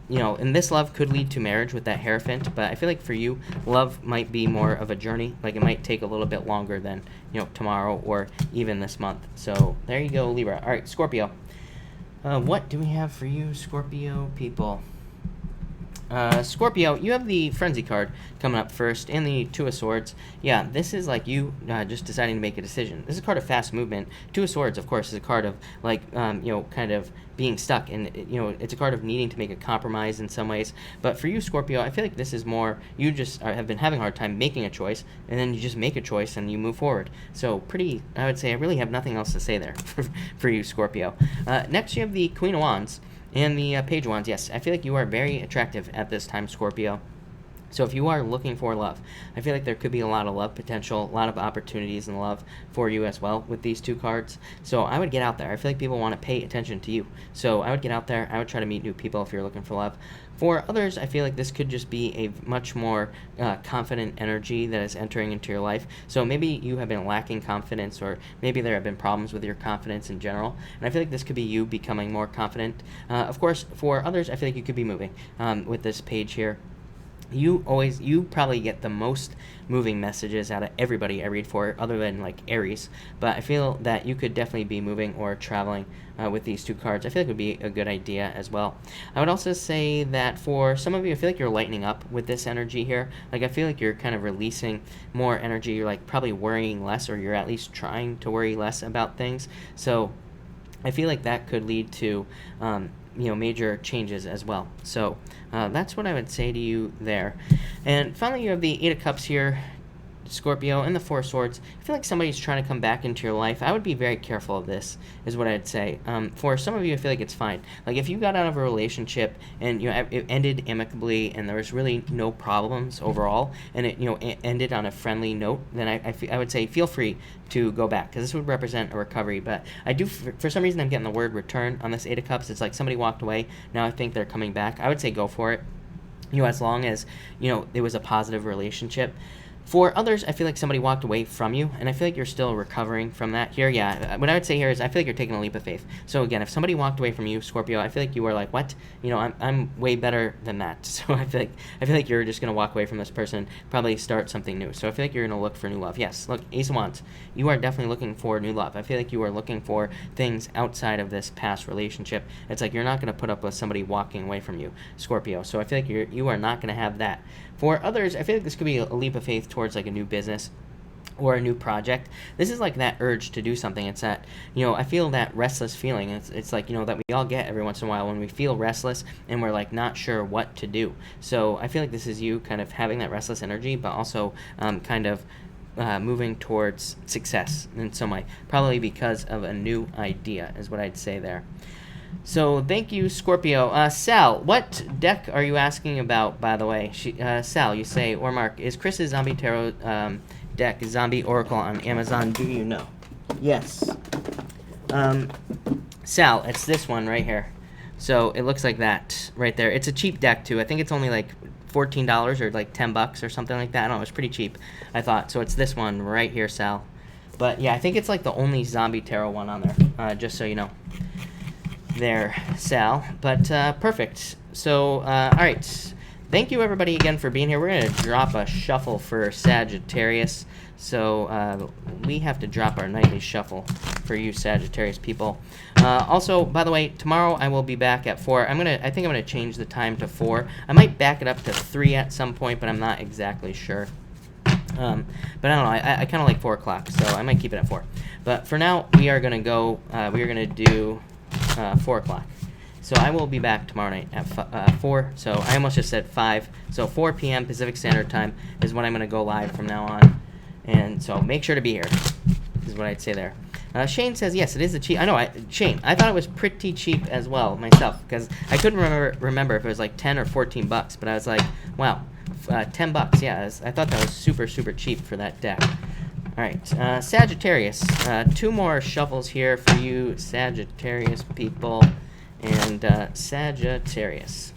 you know, and this love could lead to marriage with that Hierophant, but I feel like for you, love might be more of a journey. Like it might take a little bit longer than, you know, tomorrow or even this month. So there you go, Libra. All right, Scorpio. What do we have for you, Scorpio people? Scorpio, you have the Frenzy card coming up first, and the Two of Swords. Yeah, this is like you just deciding to make a decision. This is a card of fast movement. Two of Swords, of course, is a card of like, you know, kind of being stuck, and you know, it's a card of needing to make a compromise in some ways. But for you, Scorpio, I feel like this is more you just have been having a hard time making a choice, and then you just make a choice and you move forward. So pretty, I would say, I really have nothing else to say there for you, Scorpio. Next, you have the Queen of Wands. And the Page of Wands, yes, I feel like you are very attractive at this time, Scorpio. So if you are looking for love, I feel like there could be a lot of love potential, a lot of opportunities in love for you as well with these two cards. So I would get out there. I feel like people want to pay attention to you. So I would get out there. I would try to meet new people if you're looking for love. For others, I feel like this could just be a much more confident energy that is entering into your life. So maybe you have been lacking confidence, or maybe there have been problems with your confidence in general. And I feel like this could be you becoming more confident. Of course, for others, I feel like you could be moving with this page here. You probably get the most moving messages out of everybody I read for, other than like Aries. But I feel that you could definitely be moving or traveling with these two cards. I feel like it would be a good idea as well. I would also say that for some of you, I feel like you're lightening up with this energy here. Like I feel like you're kind of releasing more energy. You're like probably worrying less, or you're at least trying to worry less about things. So I feel like that could lead to you know, major changes as well. So that's what I would say to you there. And finally, you have the Eight of Cups here, Scorpio, and the Four of Swords. I feel like somebody's trying to come back into your life. I would be very careful of this, is what I'd say. For some of you, I feel like it's fine. Like if you got out of a relationship and you know it ended amicably and there was really no problems overall, and it ended on a friendly note, then I would say feel free to go back, because this would represent a recovery. But I do, for some reason, I'm getting the word return on this Eight of Cups. It's like somebody walked away. Now I think they're coming back. I would say go for it. You know, as long as, you know, it was a positive relationship. For others, I feel like somebody walked away from you, and I feel like you're still recovering from that here. Yeah, what I would say here is I feel like you're taking a leap of faith. So again, if somebody walked away from you, Scorpio, I feel like you were like, what? You know, I'm way better than that. So I feel like you're just gonna walk away from this person, probably start something new. So I feel like you're gonna look for new love. Yes, look, Ace of Wands, you are definitely looking for new love. I feel like you are looking for things outside of this past relationship. It's like you're not gonna put up with somebody walking away from you, Scorpio. So I feel like you are not gonna have that. For others, I feel like this could be a leap of faith towards like a new business or a new project. This is like that urge to do something. It's that, you know, I feel that restless feeling. It's like, you know, that we all get every once in a while when we feel restless and we're like not sure what to do. So I feel like this is you kind of having that restless energy, but also kind of moving towards success in some way, probably because of a new idea is what I'd say there. So thank you, Scorpio. Sal, what deck are you asking about, by the way? Sal, you say, or Mark, is Chris's Zombie Tarot deck Zombie Oracle on Amazon? Do you know? Yes. Sal, it's this one right here. So it looks like that right there. It's a cheap deck, too. I think it's only like $14 or like $10 or something like that. I don't know. It's pretty cheap, I thought. So it's this one right here, Sal. But yeah, I think it's like the only Zombie Tarot one on there, just so you know. There, Sal. But perfect. So, all right. Thank you, everybody, again for being here. We're going to drop a shuffle for Sagittarius. So we have to drop our nightly shuffle for you Sagittarius people. Also, by the way, tomorrow I will be back at 4. I think I'm gonna change the time to 4. I might back it up to 3 at some point, but I'm not exactly sure. But I don't know. I kind of like 4 o'clock, so I might keep it at 4. But for now, we are gonna go. We are gonna do 4 o'clock. So I will be back tomorrow night at 4. So I almost just said 5. So 4 p.m. Pacific Standard Time is when I'm going to go live from now on. And so make sure to be here, is what I'd say there. Shane says, yes, it is a cheap. I know, Shane, I thought it was pretty cheap as well myself, because I couldn't remember if it was like 10 or 14 bucks, but I was like, wow, 10 bucks, yeah. I thought that was super, super cheap for that deck. All right, Sagittarius. 2 more shuffles here for you Sagittarius people. And Sagittarius.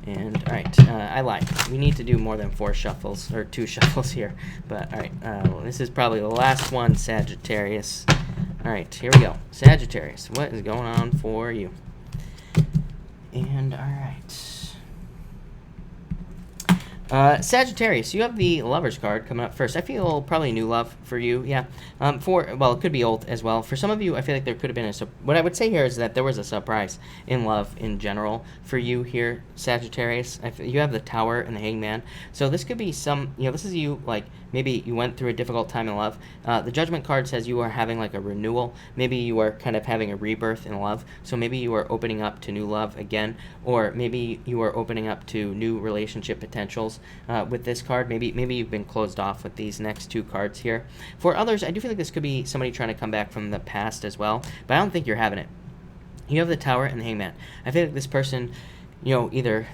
And, all right, I lied. We need to do more than 4 shuffles, or 2 shuffles here. But, all right, well, this is probably the last one, Sagittarius. All right, here we go. Sagittarius, what is going on for you? And, all right. Sagittarius, you have the Lover's card coming up first. I feel probably new love for you, yeah. Well, it could be old as well. For some of you, I feel like there could have been what I would say here is that there was a surprise in love in general for you here, Sagittarius. You have the Tower and the Hangman. So this could be this is you, like, maybe you went through a difficult time in love. The Judgment card says you are having, like, a renewal. Maybe you are kind of having a rebirth in love. So maybe you are opening up to new love again, or maybe you are opening up to new relationship potentials. With this card, maybe you've been closed off with these next 2 cards here. For others, I do feel like this could be somebody trying to come back from the past as well, but I don't think you're having it. You have the Tower and the Hangman. I feel like this person, either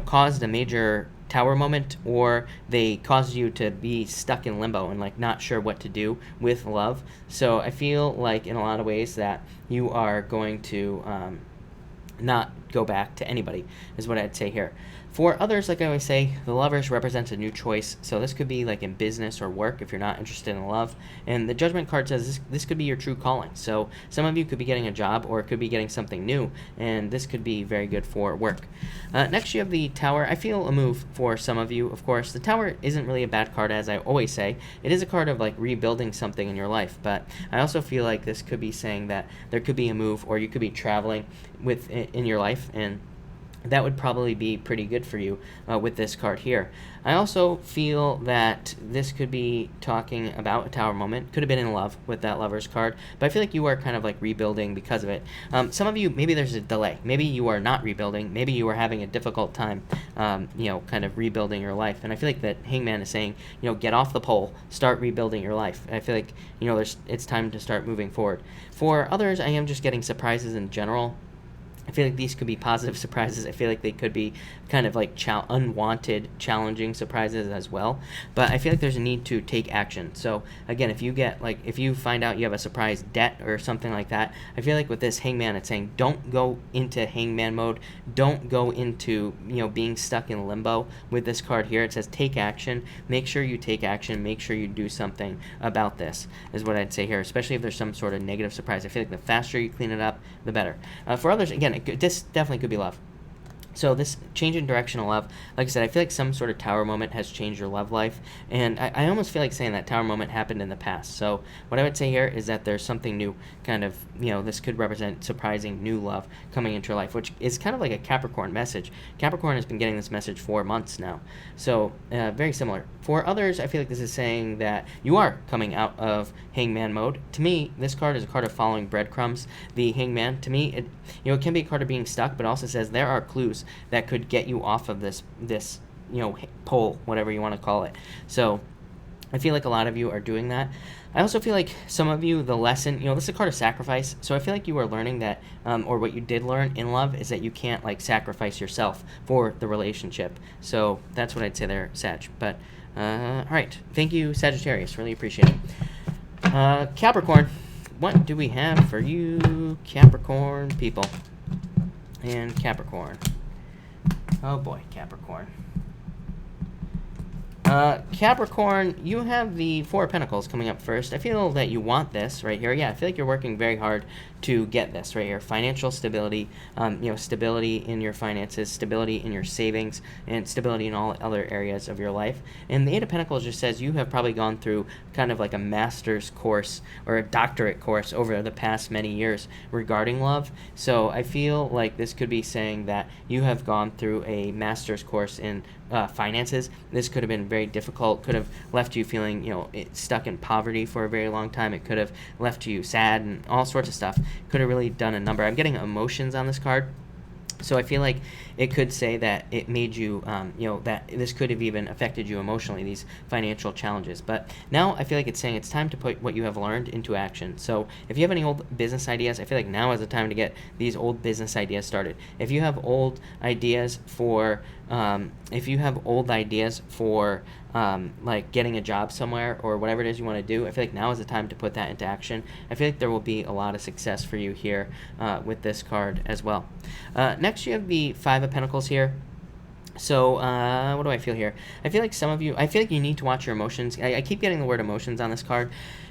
caused a major Tower moment, or they caused you to be stuck in limbo and like not sure what to do with love. So I feel like in a lot of ways that you are going to not go back to anybody, is what I'd say here. For others, like I always say, the Lovers represents a new choice. So this could be like in business or work if you're not interested in love. And the Judgment card says this could be your true calling. So some of you could be getting a job, or it could be getting something new. And this could be very good for work. Next, you have the Tower. I feel a move for some of you, of course. The Tower isn't really a bad card, as I always say. It is a card of like rebuilding something in your life. But I also feel like this could be saying that there could be a move, or you could be traveling in your life, and that would probably be pretty good for you with this card here. I also feel that this could be talking about a Tower moment. Could have been in love with that Lover's card, but I feel like you are kind of like rebuilding because of it. Some of you, maybe there's a delay. Maybe you are not rebuilding. Maybe you are having a difficult time, kind of rebuilding your life. And I feel like that Hangman is saying, get off the pole, start rebuilding your life. I feel like, it's time to start moving forward. For others, I am just getting surprises in general. I feel like these could be positive surprises. I feel like they could be kind of like unwanted, challenging surprises as well. But I feel like there's a need to take action. So again, if you find out you have a surprise debt or something like that, I feel like with this Hangman, it's saying don't go into Hangman mode. Don't go into, being stuck in limbo. With this card here, it says take action. Make sure you take action. Make sure you do something about this, is what I'd say here, especially if there's some sort of negative surprise. I feel like the faster you clean it up, the better. For others, again, this definitely could be love. So this change in direction of love, like I said, I feel like some sort of tower moment has changed your love life. And I almost feel like saying that tower moment happened in the past. So what I would say here is that there's something new, kind of, this could represent surprising new love coming into your life, which is kind of like a Capricorn message. Capricorn has been getting this message for months now. So very similar. For others, I feel like this is saying that you are coming out of Hangman mode. To me, this card is a card of following breadcrumbs. The Hangman, to me, it can be a card of being stuck, but also says there are clues that could get you off of this pole, whatever you want to call it. So I feel like a lot of you are doing that. I also feel like some of you, the lesson, this is a card of sacrifice. So I feel like you are learning that, or what you did learn in love is that you can't sacrifice yourself for the relationship. So that's what I'd say there, Sag. But all right, thank you, Sagittarius. Really appreciate it. Capricorn, what do we have for you, Capricorn people? And Capricorn. Oh boy, Capricorn. Capricorn, you have the Four of Pentacles coming up first. I feel that you want this right here. Yeah, I feel like you're working very hard to get this right here. Financial stability, stability in your finances, stability in your savings, and stability in all other areas of your life. And the Eight of Pentacles just says you have probably gone through kind of like a master's course or a doctorate course over the past many years regarding love. So I feel like this could be saying that you have gone through a master's course in finances. This could have been very difficult, could have left you feeling, stuck in poverty for a very long time. It could have left you sad and all sorts of stuff. Could have really done a number. I'm getting emotions on this card. So I feel like it could say that it made you, that this could have even affected you emotionally, these financial challenges. But now I feel like it's saying it's time to put what you have learned into action. So if you have any old business ideas, I feel like now is the time to get these old business ideas started. If you have old ideas for, like getting a job somewhere or whatever it is you want to do, I feel like now is the time to put that into action. I feel like there will be a lot of success for you here with this card as well. Next, you have the Five of Pentacles here. So what do I feel here? I feel like some of you, I feel like you need to watch your emotions. I keep getting the word emotions on this card.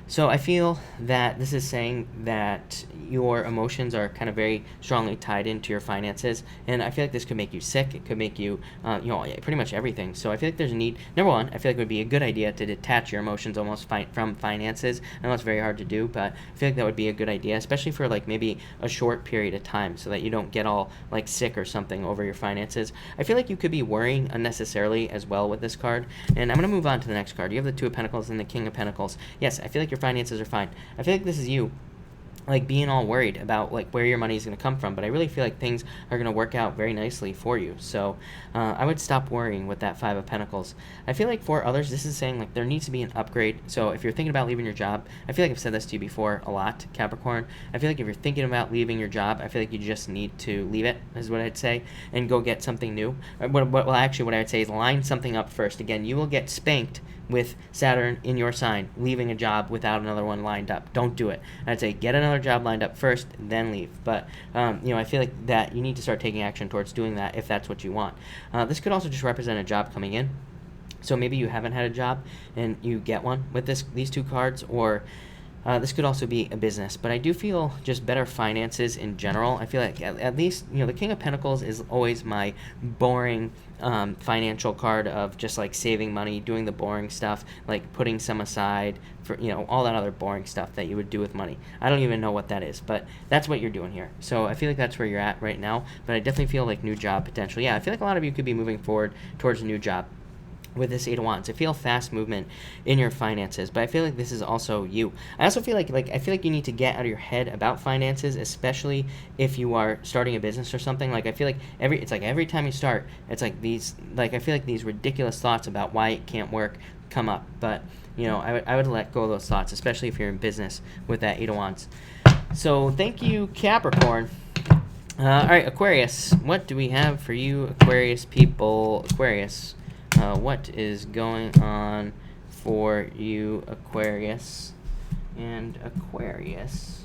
So I feel that this is saying that your emotions are kind of very strongly tied into your finances, and I feel like this could make you sick. It could make you, pretty much everything. So I feel like there's a need. Number one, I feel like it would be a good idea to detach your emotions almost from finances. I know it's very hard to do, but I feel like that would be a good idea, especially for like maybe a short period of time, so that you don't get all like sick or something over your finances. I feel like you could be worrying unnecessarily as well with this card. And I'm going to move on to the next card. You have the Two of Pentacles and the King of Pentacles. Yes, I feel like your finances are fine. I feel like this is you like being all worried about like where your money is going to come from, but I really feel like things are going to work out very nicely for you. So I would stop worrying with that Five of Pentacles. I feel like for others, this is saying like there needs to be an upgrade. So if you're thinking about leaving your job, I feel like I've said this to you before a lot, Capricorn. I feel like if you're thinking about leaving your job, I feel like you just need to leave it, is what I'd say, and go get something new. What I would say is line something up first. Again, you will get spanked with Saturn in your sign, leaving a job without another one lined up. Don't do it. I'd say get another job lined up first, then leave. But, I feel like that you need to start taking action towards doing that if that's what you want. This could also just represent a job coming in. So maybe you haven't had a job and you get one with these two cards, or this could also be a business, but I do feel just better finances in general. I feel like at least, the King of Pentacles is always my boring financial card of just like saving money, doing the boring stuff, like putting some aside for, all that other boring stuff that you would do with money. I don't even know what that is, but that's what you're doing here. So I feel like that's where you're at right now, but I definitely feel like new job potential. Yeah, I feel like a lot of you could be moving forward towards a new job with this Eight of Wands. I feel fast movement in your finances, but I feel like this is also you. I also feel like I feel like you need to get out of your head about finances, especially if you are starting a business or something. Like I feel like every time you start, it's like these, like I feel like these ridiculous thoughts about why it can't work come up. But I would let go of those thoughts, especially if you're in business with that Eight of Wands. So thank you, Capricorn. All right, Aquarius. What do we have for you, Aquarius people? Aquarius, what is going on for you, Aquarius? And Aquarius.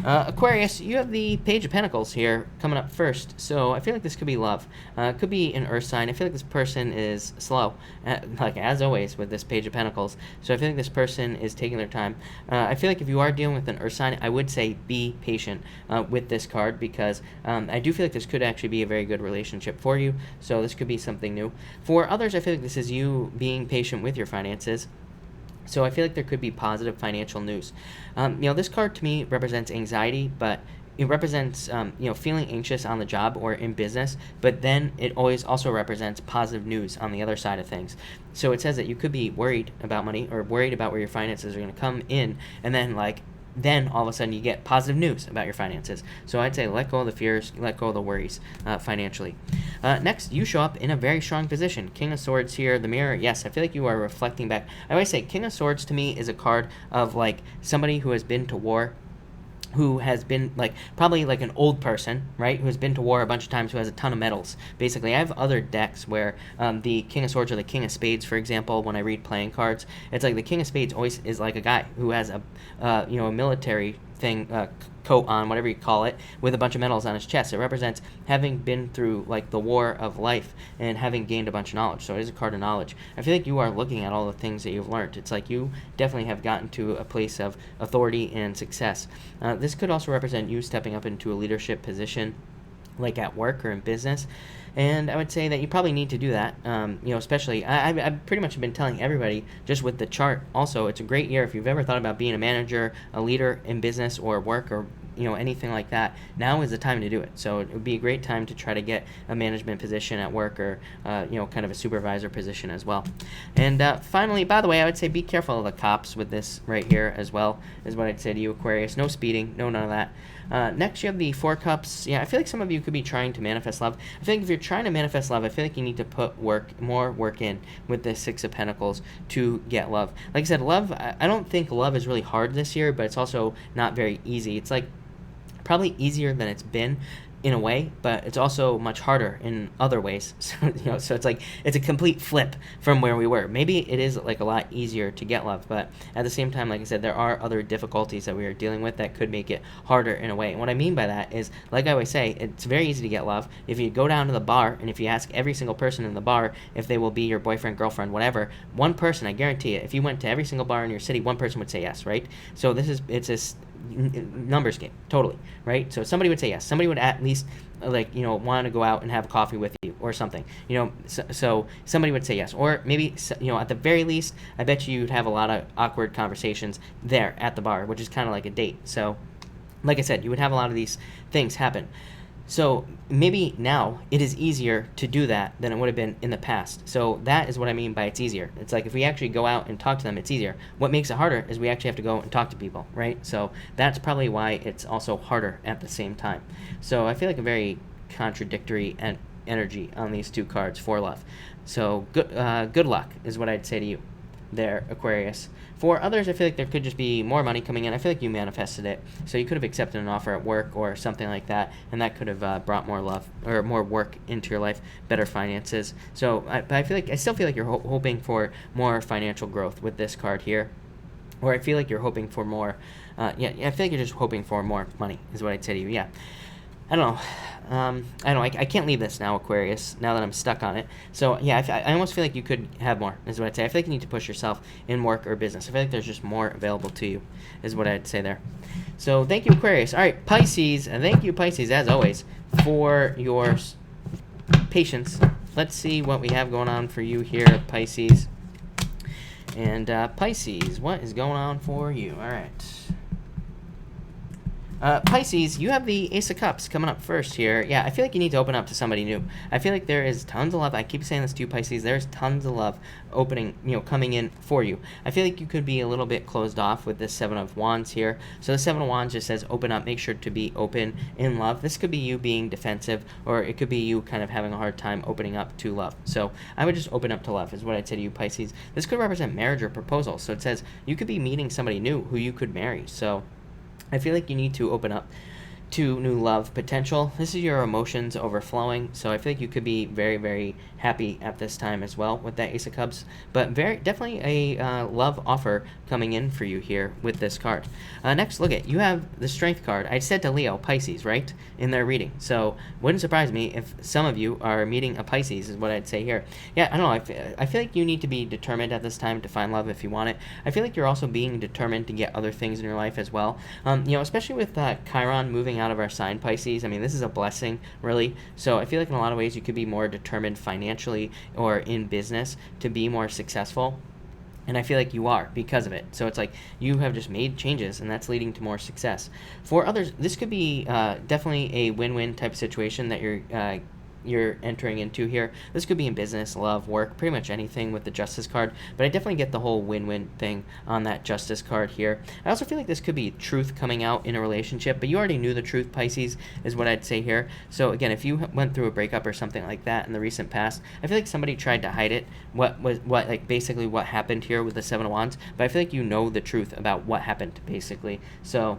Aquarius, you have the Page of Pentacles here coming up first. So I feel like this could be love. It could be an earth sign. I feel like this person is slow, like as always with this Page of Pentacles. So I feel like this person is taking their time. I feel like if you are dealing with an earth sign, I would say be patient with this card, because I do feel like this could actually be a very good relationship for you. So this could be something new. For others, I feel like this is you being patient with your finances. So I feel like there could be positive financial news. This card to me represents anxiety, but it represents, feeling anxious on the job or in business, but then it always also represents positive news on the other side of things. So it says that you could be worried about money or worried about where your finances are going to come in, and then all of a sudden you get positive news about your finances. So I'd say let go of the fears, let go of the worries financially. Next, you show up in a very strong position. King of Swords here, the Mirror. Yes, I feel like you are reflecting back. I always say King of Swords to me is a card of like somebody who has been to war, who has been probably like an old person, right? Who has been to war a bunch of times, who has a ton of medals. Basically, I have other decks where the King of Swords or the King of Spades, for example, when I read playing cards, it's like the King of Spades always is like a guy who has a military thing, coat on, whatever you call it, with a bunch of medals on his chest. It represents having been through like the war of life and having gained a bunch of knowledge. So it is a card of knowledge. I feel like you are looking at all the things that you've learned. It's like you definitely have gotten to a place of authority and success. This could also represent you stepping up into a leadership position, like at work or in business. And I would say that you probably need to do that, especially, I've pretty much been telling everybody just with the chart. Also, it's a great year if you've ever thought about being a manager, a leader in business or work, or anything like that. Now is the time to do it. So it would be a great time to try to get a management position at work, or kind of a supervisor position as well. And finally, by the way, I would say be careful of the cops with this right here as well, is what I'd say to you, Aquarius. No speeding, none of that. Next, you have the Four Cups. Yeah, I feel like some of you could be trying to manifest love. I feel like if you're trying to manifest love, I feel like you need to put more work in with the Six of Pentacles to get love. Like I said, love, I don't think love is really hard this year, but it's also not very easy. It's like probably easier than it's been in a way, but it's also much harder in other ways. So it's like it's a complete flip from where we were. Maybe it is like a lot easier to get love, but at the same time, like I said, there are other difficulties that we are dealing with that could make it harder in a way. And what I mean by that is, like I always say, it's very easy to get love if you go down to the bar and if you ask every single person in the bar if they will be your boyfriend, girlfriend, whatever. One person, I guarantee it, if you went to every single bar in your city, one person would say yes, right? So it's a numbers game, totally, right? So somebody would say yes. Somebody would at least want to go out and have coffee with you or something, so somebody would say yes. Or maybe at the very least, I bet you'd have a lot of awkward conversations there at the bar, which is kind of like a date. So like I said, you would have a lot of these things happen. So maybe now it is easier to do that than it would have been in the past. So that is what I mean by it's easier. It's like if we actually go out and talk to them, it's easier. What makes it harder is we actually have to go and talk to people, right? So that's probably why it's also harder at the same time. So I feel like a very contradictory energy on these two cards for love. So good luck is what I'd say to you there, Aquarius. For others, I feel like there could just be more money coming in. I feel like you manifested it. So you could have accepted an offer at work or something like that, and that could have brought more love or more work into your life, better finances. So I still feel like you're hoping for more financial growth with this card here. Or I feel like you're hoping for more, I feel like you're just hoping for more money is what I'd say to you, yeah. I don't know. I can't leave this now, Aquarius, now that I'm stuck on it. So, yeah, I almost feel like you could have more, is what I'd say. I feel like you need to push yourself in work or business. I feel like there's just more available to you, is what I'd say there. So, thank you, Aquarius. All right, Pisces, and thank you, Pisces, as always, for your patience. Let's see what we have going on for you here, Pisces. And, Pisces, what is going on for you? All right. Pisces, you have the Ace of Cups coming up first here. Yeah, I feel like you need to open up to somebody new. I feel like there is tons of love. I keep saying this to you, Pisces. There's tons of love coming in for you. I feel like you could be a little bit closed off with this Seven of Wands here. So the Seven of Wands just says open up. Make sure to be open in love. This could be you being defensive, or it could be you kind of having a hard time opening up to love. So I would just open up to love is what I'd say to you, Pisces. This could represent marriage or proposal. So it says you could be meeting somebody new who you could marry. So I feel like you need to open up to new love potential. This is your emotions overflowing, so I feel like you could be very, very happy at this time as well with that Ace of Cups, but definitely a love offer coming in for you here with this card. Next, look at, you have the Strength card. I said to Leo, Pisces, right, in their reading, so wouldn't surprise me if some of you are meeting a Pisces, is what I'd say here. Yeah, I don't know, I feel like you need to be determined at this time to find love if you want it. I feel like you're also being determined to get other things in your life as well, especially with Chiron moving out of our sign, Pisces. I mean, this is a blessing, really. So I feel like in a lot of ways you could be more determined financially or in business to be more successful. And I feel like you are because of it. So it's like you have just made changes, and that's leading to more success. For others, this could be definitely a win-win type of situation that you're entering into here. This could be in business, love, work, pretty much anything with the Justice card, but I definitely get the whole win-win thing on that Justice card here. I also feel like this could be truth coming out in a relationship, but you already knew the truth, Pisces, is what I'd say here. So again, if you went through a breakup or something like that in the recent past, I feel like somebody tried to hide it, basically what happened here with the Seven of Wands, but I feel like you know the truth about what happened, basically. So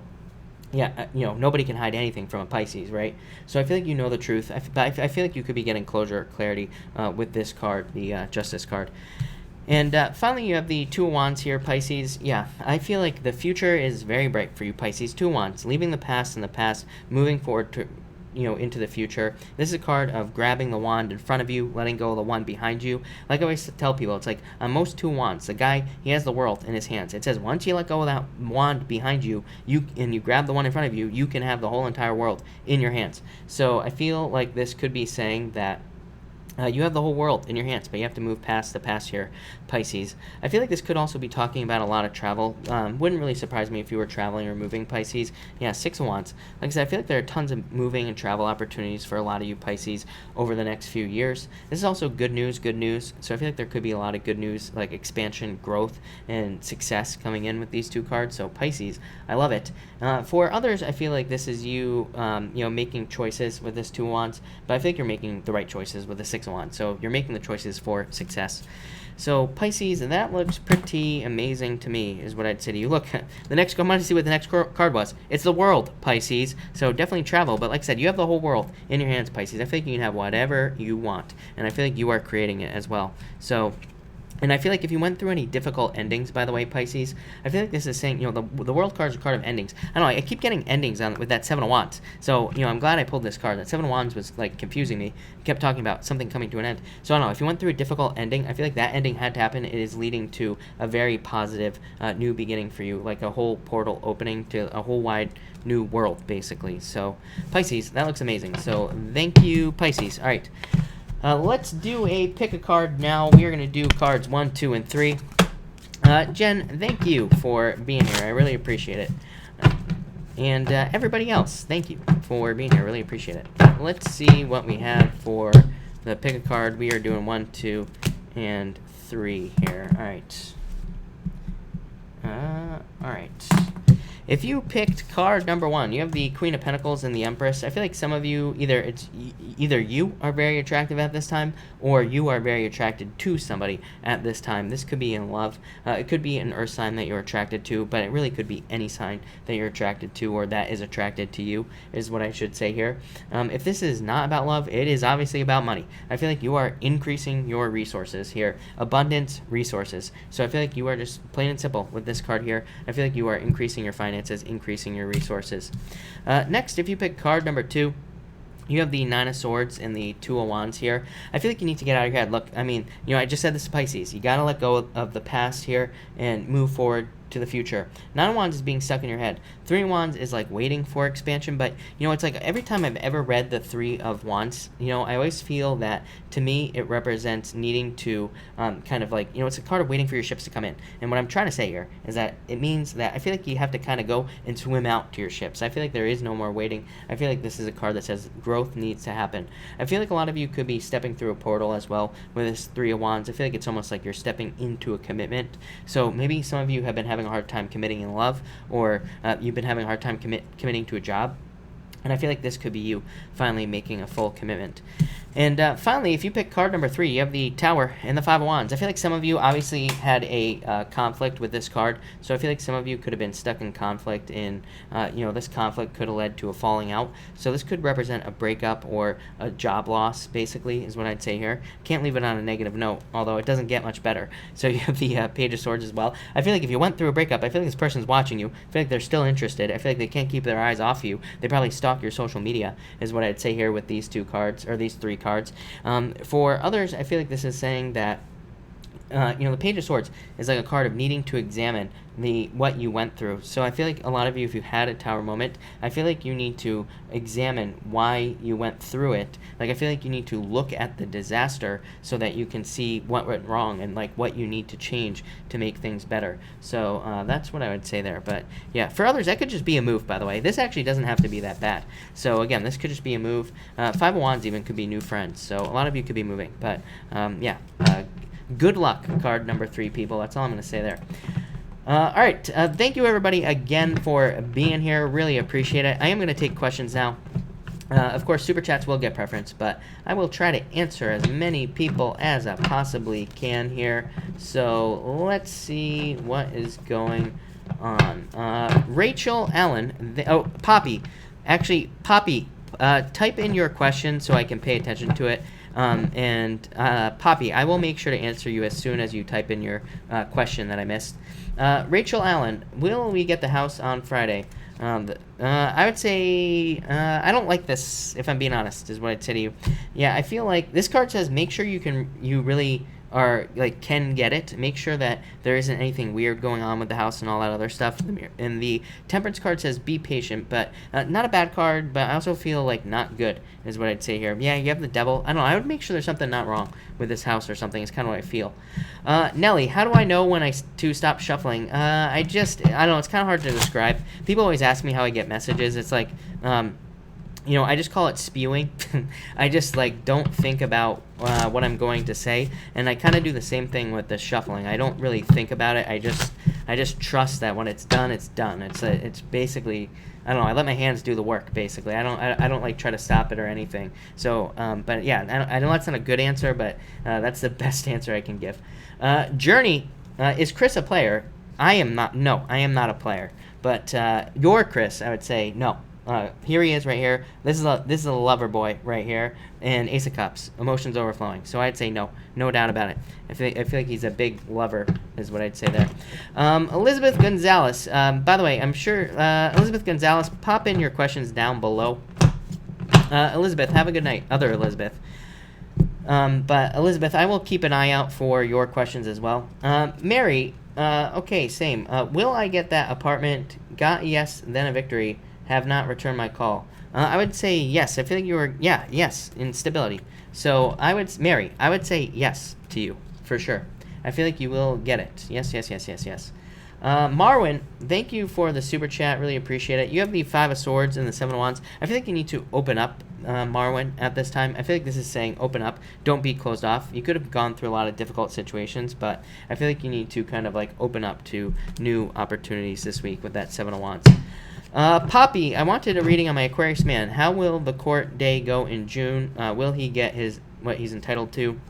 yeah, nobody can hide anything from a Pisces, right? So I feel like you know the truth. But I feel like you could be getting closure or clarity with this card, the Justice card. And finally, you have the Two of Wands here, Pisces. Yeah, I feel like the future is very bright for you, Pisces. Two of Wands, leaving the past in the past, moving forward to into the future. This is a card of grabbing the wand in front of you, letting go of the one behind you. Like I always tell people, it's like on most Two Wands, the guy, he has the world in his hands. It says once you let go of that wand behind you, and you grab the one in front of you, you can have the whole entire world in your hands. So I feel like this could be saying that you have the whole world in your hands, but you have to move past the past here, Pisces. I feel like this could also be talking about a lot of travel. Wouldn't really surprise me if you were traveling or moving, Pisces. Yeah, Six of Wands. Like I said, I feel like there are tons of moving and travel opportunities for a lot of you, Pisces, over the next few years. This is also good news. So I feel like there could be a lot of good news, like expansion, growth, and success coming in with these two cards. So Pisces, I love it. For others, I feel like this is you, making choices with this Two of Wands, but I think you're making the right choices with the Six of Wands. So you're making the choices for success. So Pisces, that looks pretty amazing to me, is what I'd say to you. Look, the next, I wanted to see what the next card was. It's the world, Pisces. So definitely travel, but like I said, you have the whole world in your hands, Pisces. I feel like you can have whatever you want, and I feel like you are creating it as well. So, and I feel like if you went through any difficult endings, by the way, Pisces, I feel like this is saying, the World card is a card of endings. I don't know, I keep getting endings with that Seven of Wands. So, I'm glad I pulled this card. That Seven of Wands was, confusing me. It kept talking about something coming to an end. So, I don't know, if you went through a difficult ending, I feel like that ending had to happen. It is leading to a very positive new beginning for you, like a whole portal opening to a whole wide new world, basically. So, Pisces, that looks amazing. So, thank you, Pisces. All right. Let's do a pick a card now. We are going to do cards 1, 2, and 3. Jen, thank you for being here. I really appreciate it. And everybody else, thank you for being here. Really appreciate it. Let's see what we have for the pick a card. We are doing 1, 2, and 3 here. All right. All right. If you picked card number 1, you have the Queen of Pentacles and the Empress. I feel like some of you, either you are very attractive at this time, or you are very attracted to somebody at this time. This could be in love. It could be an earth sign that you're attracted to, but it really could be any sign that you're attracted to or that is attracted to you, is what I should say here. If this is not about love, it is obviously about money. I feel like you are increasing your resources here. Abundance, resources. So I feel like you are just plain and simple with this card here. I feel like you are increasing your finances, increasing your resources. Next, if you pick card number 2, you have the Nine of Swords and the Two of Wands here. I feel like you need to get out of your head. Look, I mean, I just said this to Pisces. You got to let go of the past here and move forward to the future. Nine of Wands is being stuck in your head. Three of Wands is like waiting for expansion, but it's like every time I've ever read the Three of Wands, I always feel that to me it represents needing to kind of like, it's a card of waiting for your ships to come in. And what I'm trying to say here is that it means that I feel like you have to kind of go and swim out to your ships. I feel like there is no more waiting. I feel like this is a card that says growth needs to happen. I feel like a lot of you could be stepping through a portal as well with this Three of Wands. I feel like it's almost like you're stepping into a commitment. So maybe some of you have been having a hard time committing in love, or you've been having a hard time committing to a job, and I feel like this could be you finally making a full commitment. And finally, if you pick card number 3, you have the Tower and the Five of Wands. I feel like some of you obviously had a conflict with this card, so I feel like some of you could have been stuck in conflict, and this conflict could have led to a falling out. So this could represent a breakup or a job loss, basically, is what I'd say here. Can't leave it on a negative note, although it doesn't get much better. So you have the Page of Swords as well. I feel like if you went through a breakup, I feel like this person's watching you. I feel like they're still interested. I feel like they can't keep their eyes off you. They probably stalk your social media, is what I'd say here with these 2 cards, or these 3 cards. For others, I feel like this is saying that the Page of Swords is like a card of needing to examine what you went through. So I feel like a lot of you, if you had a Tower moment, I feel like you need to examine why you went through it. Like, I feel like you need to look at the disaster so that you can see what went wrong and like what you need to change to make things better. So that's what I would say there. But yeah, for others, that could just be a move, by the way. This actually doesn't have to be that bad. So again, this could just be a move. Five of Wands even could be new friends. So a lot of you could be moving. But good luck, card number 3, people. That's all I'm going to say there. All right. Thank you, everybody, again for being here. Really appreciate it. I am going to take questions now. Of course, Super Chats will get preference, but I will try to answer as many people as I possibly can here. So let's see what is going on. Rachel Allen. Poppy. Actually, Poppy, type in your question so I can pay attention to it. Poppy, I will make sure to answer you as soon as you type in your question that I missed. Rachel Allen, will we get the house on Friday? I would say I don't like this, if I'm being honest, is what I'd say to you. Yeah, I feel like this card says make sure you really can get it. Make sure that there isn't anything weird going on with the house and all that other stuff. And the Temperance card says be patient, but not a bad card, but I also feel like not good is what I'd say here. Yeah, you have the Devil. I don't know. I would make sure there's something not wrong with this house or something. It's kind of what I feel. Nelly, how do I know when to stop shuffling? I don't know. It's kind of hard to describe. People always ask me how I get messages. It's like, I just call it spewing. I just don't think about what I'm going to say, and I kind of do the same thing with the shuffling. I don't really think about it. I just trust that when it's done, it's done. It's basically, I don't know. I let my hands do the work. Basically, I don't try to stop it or anything. So, but yeah, I know that's not a good answer, but that's the best answer I can give. Journey, is Chris a player? I am not. No, I am not a player. But you're Chris. I would say no. Here he is right here. This is a lover boy right here, and Ace of Cups, emotions overflowing. So I'd say no doubt about it. I feel like he's a big lover, is what I'd say there. Elizabeth Gonzalez. By the way, I'm sure Elizabeth Gonzalez, pop in your questions down below. Elizabeth, have a good night. Other Elizabeth. But Elizabeth, I will keep an eye out for your questions as well. Mary. Okay, same. Will I get that apartment? Got yes, then a victory. Have not returned my call. I would say yes. I feel like you were, yes, in stability. So Mary, I would say yes to you, for sure. I feel like you will get it. Yes. Marwin, thank you for the super chat. Really appreciate it. You have the 5 of Swords and the 7 of Wands. I feel like you need to open up, Marwin, at this time. I feel like this is saying open up. Don't be closed off. You could have gone through a lot of difficult situations, but I feel like you need to kind of open up to new opportunities this week with that 7 of Wands. Poppy, I wanted a reading on my Aquarius man. How will the court day go in June? Will he get what he's entitled to?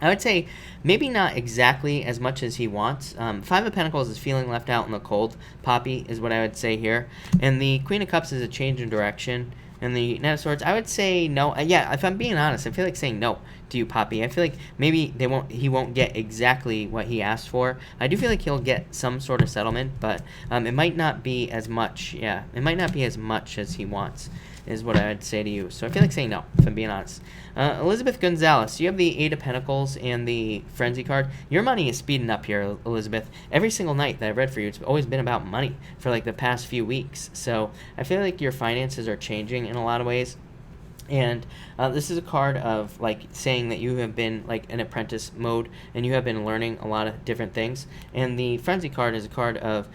I would say maybe not exactly as much as he wants. 5 of Pentacles is feeling left out in the cold. Poppy is what I would say here. And the Queen of Cups is a change in direction. And the Knight of Swords, I would say no. Yeah, if I'm being honest, I feel like saying no to you, Poppy. I feel like maybe he won't get exactly what he asked for. I do feel like he'll get some sort of settlement, but it might not be as much. Yeah, it might not be as much as he wants, is what I would say to you. So I feel like saying no, if I'm being honest. Elizabeth Gonzalez, you have the 8 of Pentacles and the Frenzy card. Your money is speeding up here, Elizabeth. Every single night that I've read for you, it's always been about money for the past few weeks. So I feel like your finances are changing in a lot of ways. And this is a card of saying that you have been in apprentice mode and you have been learning a lot of different things. And the Frenzy card is a card of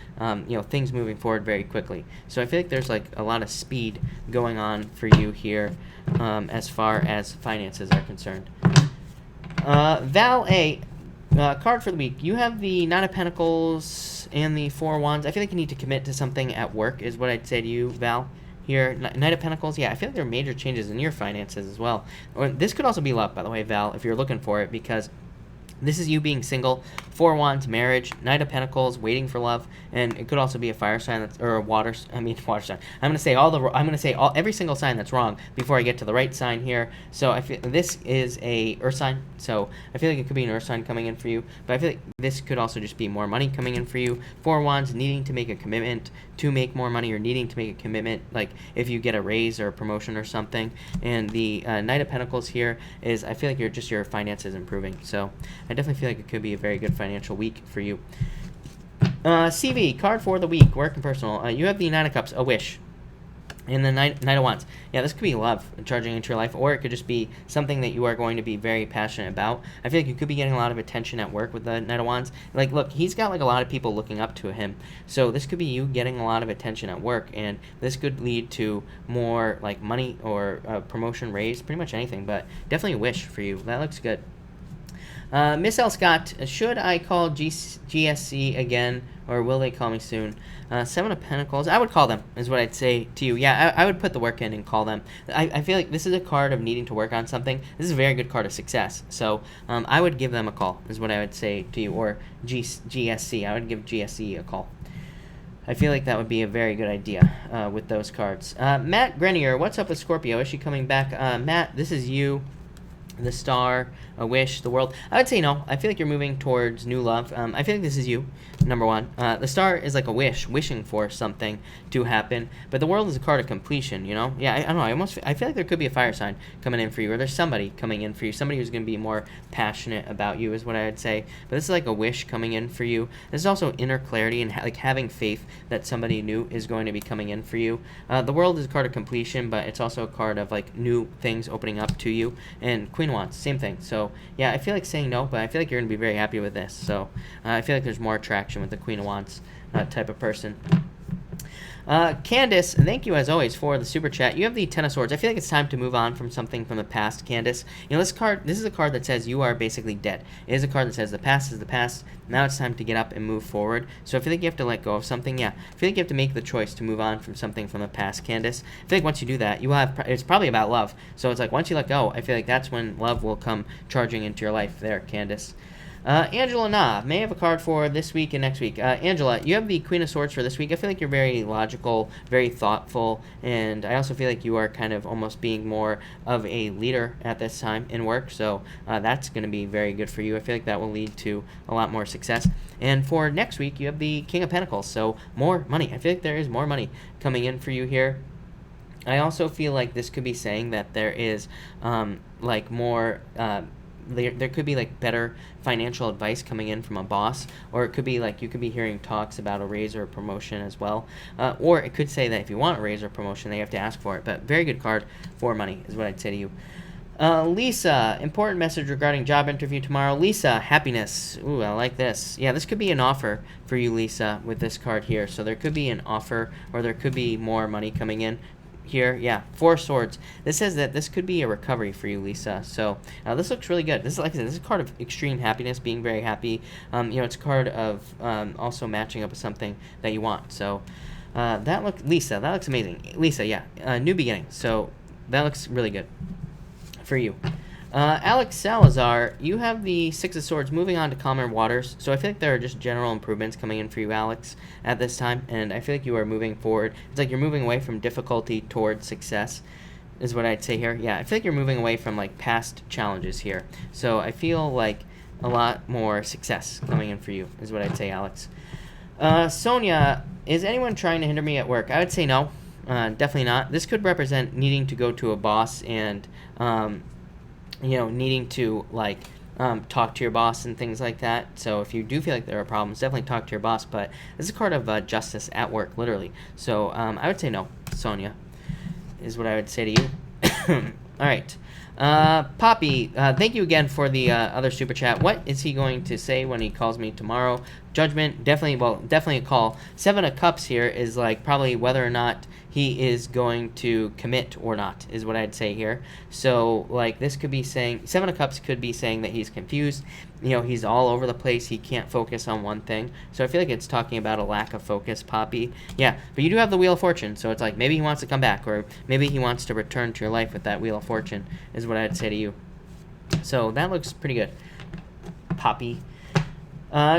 things moving forward very quickly. So I feel like there's a lot of speed going on for you here as far as finances are concerned. Val A, card for the week. You have the 9 of Pentacles and the 4 of Wands. I feel like you need to commit to something at work, is what I'd say to you, Val. here. Knight of Pentacles, yeah, I feel like there are major changes in your finances as well. Or this could also be love, by the way, Val, if you're looking for it, because this is you being single. Four Wands, marriage. Knight of Pentacles, waiting for love, and it could also be a fire sign that's, or a water sign. I'm gonna say every single sign that's wrong before I get to the right sign here. So I feel this is a earth sign. So I feel like it could be an earth sign coming in for you, but I feel like this could also just be more money coming in for you. Four Wands, needing to make a commitment to make more money, or needing to make a commitment, like if you get a raise or a promotion or something. And the Knight of Pentacles here is, I feel like your finances improving. So I definitely feel like it could be a very good financial week for you. CV, card for the week, work and personal. You have the Nine of Cups, a wish. And the Knight of Wands. Yeah, this could be love charging into your life, or it could just be something that you are going to be very passionate about. I feel like you could be getting a lot of attention at work with the Knight of Wands. Like, look, he's got like a lot of people looking up to him. So this could be you getting a lot of attention at work, and this could lead to more like money or promotion, raise, pretty much anything. But definitely a wish for you. That looks good. Miss L. Scott, should I call GSC again, or will they call me soon? Seven of Pentacles, I would call them, is what I'd say to you. Yeah, I would put the work in and call them. I feel like this is a card of needing to work on something. This is a very good card of success. So I would give them a call, is what I would say to you, or GSC. I would give GSC a call. I feel like that would be a very good idea with those cards. Matt Grenier, what's up with Scorpio? Is she coming back? Matt, this is you. The Star, a wish, the world. I would say no. I feel like you're moving towards new love. I feel like this is you, number one. The Star is like a wish, wishing for something to happen. But the world is a card of completion, you know? Yeah, I don't know. I feel like there could be a fire sign coming in for you, or there's somebody coming in for you. Somebody who's going to be more passionate about you is what I would say. But this is like a wish coming in for you. This is also inner clarity and like having faith that somebody new is going to be coming in for you. The world is a card of completion, but it's also a card of like new things opening up to you. And Queen Wands, same thing. So yeah, I feel like saying no, but I feel like you're going to be very happy with this. So I feel like there's more attraction with the Queen of Wands type of person. Candace, thank you as always for the super chat. You have the Ten of Swords. I feel like it's time to move on from something from the past, Candace. You know, this is a card that says you are basically dead. It is a card that says the past is the past. Now it's time to get up and move forward. So I feel like you have to let go of something. Yeah, I feel like you have to make the choice to move on from something from the past, Candace. I feel like once you do that, you will have, it's probably about love. So it's like once you let go, I feel like that's when love will come charging into your life there, Candace. Angela Na, may have a card for this week and next week. Angela, you have the Queen of Swords for this week. I feel like you're very logical, very thoughtful, and I also feel like you are kind of almost being more of a leader at this time in work, so that's going to be very good for you. I feel like that will lead to a lot more success. And for next week, you have the King of Pentacles, so more money. I feel like there is more money coming in for you here. I also feel like this could be saying that there is like more... There could be like better financial advice coming in from a boss, or it could be like you could be hearing talks about a raise or a promotion as well, or it could say that if you want a raise or promotion, they have to ask for it. But very good card for money is what I'd say to you. Lisa, important message regarding job interview tomorrow. Lisa, happiness. Ooh, I like this. Yeah, this could be an offer for you, Lisa, with this card here. So there could be an offer, or there could be more money coming in here. Yeah, Four Swords. This says that this could be a recovery for you, Lisa. So this looks really good. This is, like I said, this is a card of extreme happiness, being very happy. You know, it's a card of also matching up with something that you want. So Lisa, that looks amazing. Lisa, yeah, new beginning. So that looks really good for you. Alex Salazar, you have the Six of Swords, moving on to calmer waters. So I feel like there are just general improvements coming in for you, Alex, at this time. And I feel like you are moving forward. It's like you're moving away from difficulty towards success, is what I'd say here. Yeah, I feel like you're moving away from like past challenges here. So I feel like a lot more success coming in for you, is what I'd say, Alex. Sonia, is anyone trying to hinder me at work? I would say no, definitely not. This could represent needing to go to a boss and... you know, needing to like talk to your boss and things like that. So if you do feel like there are problems, definitely talk to your boss. But this is a card of justice at work, literally. So I would say no, Sonia, is what I would say to you. All right. Poppy, thank you again for the other super chat. What is he going to say when he calls me tomorrow? Judgment, definitely a call. 7 of Cups here is like probably whether or not he is going to commit or not, is what I'd say here. So, like, this could be saying, 7 of Cups could be saying that he's confused. You know, he's all over the place. He can't focus on one thing. So I feel like it's talking about a lack of focus, Poppy. Yeah, but you do have the Wheel of Fortune, so it's like maybe he wants to come back, or maybe he wants to return to your life with that Wheel of Fortune, is what I'd say to you. So that looks pretty good, Poppy.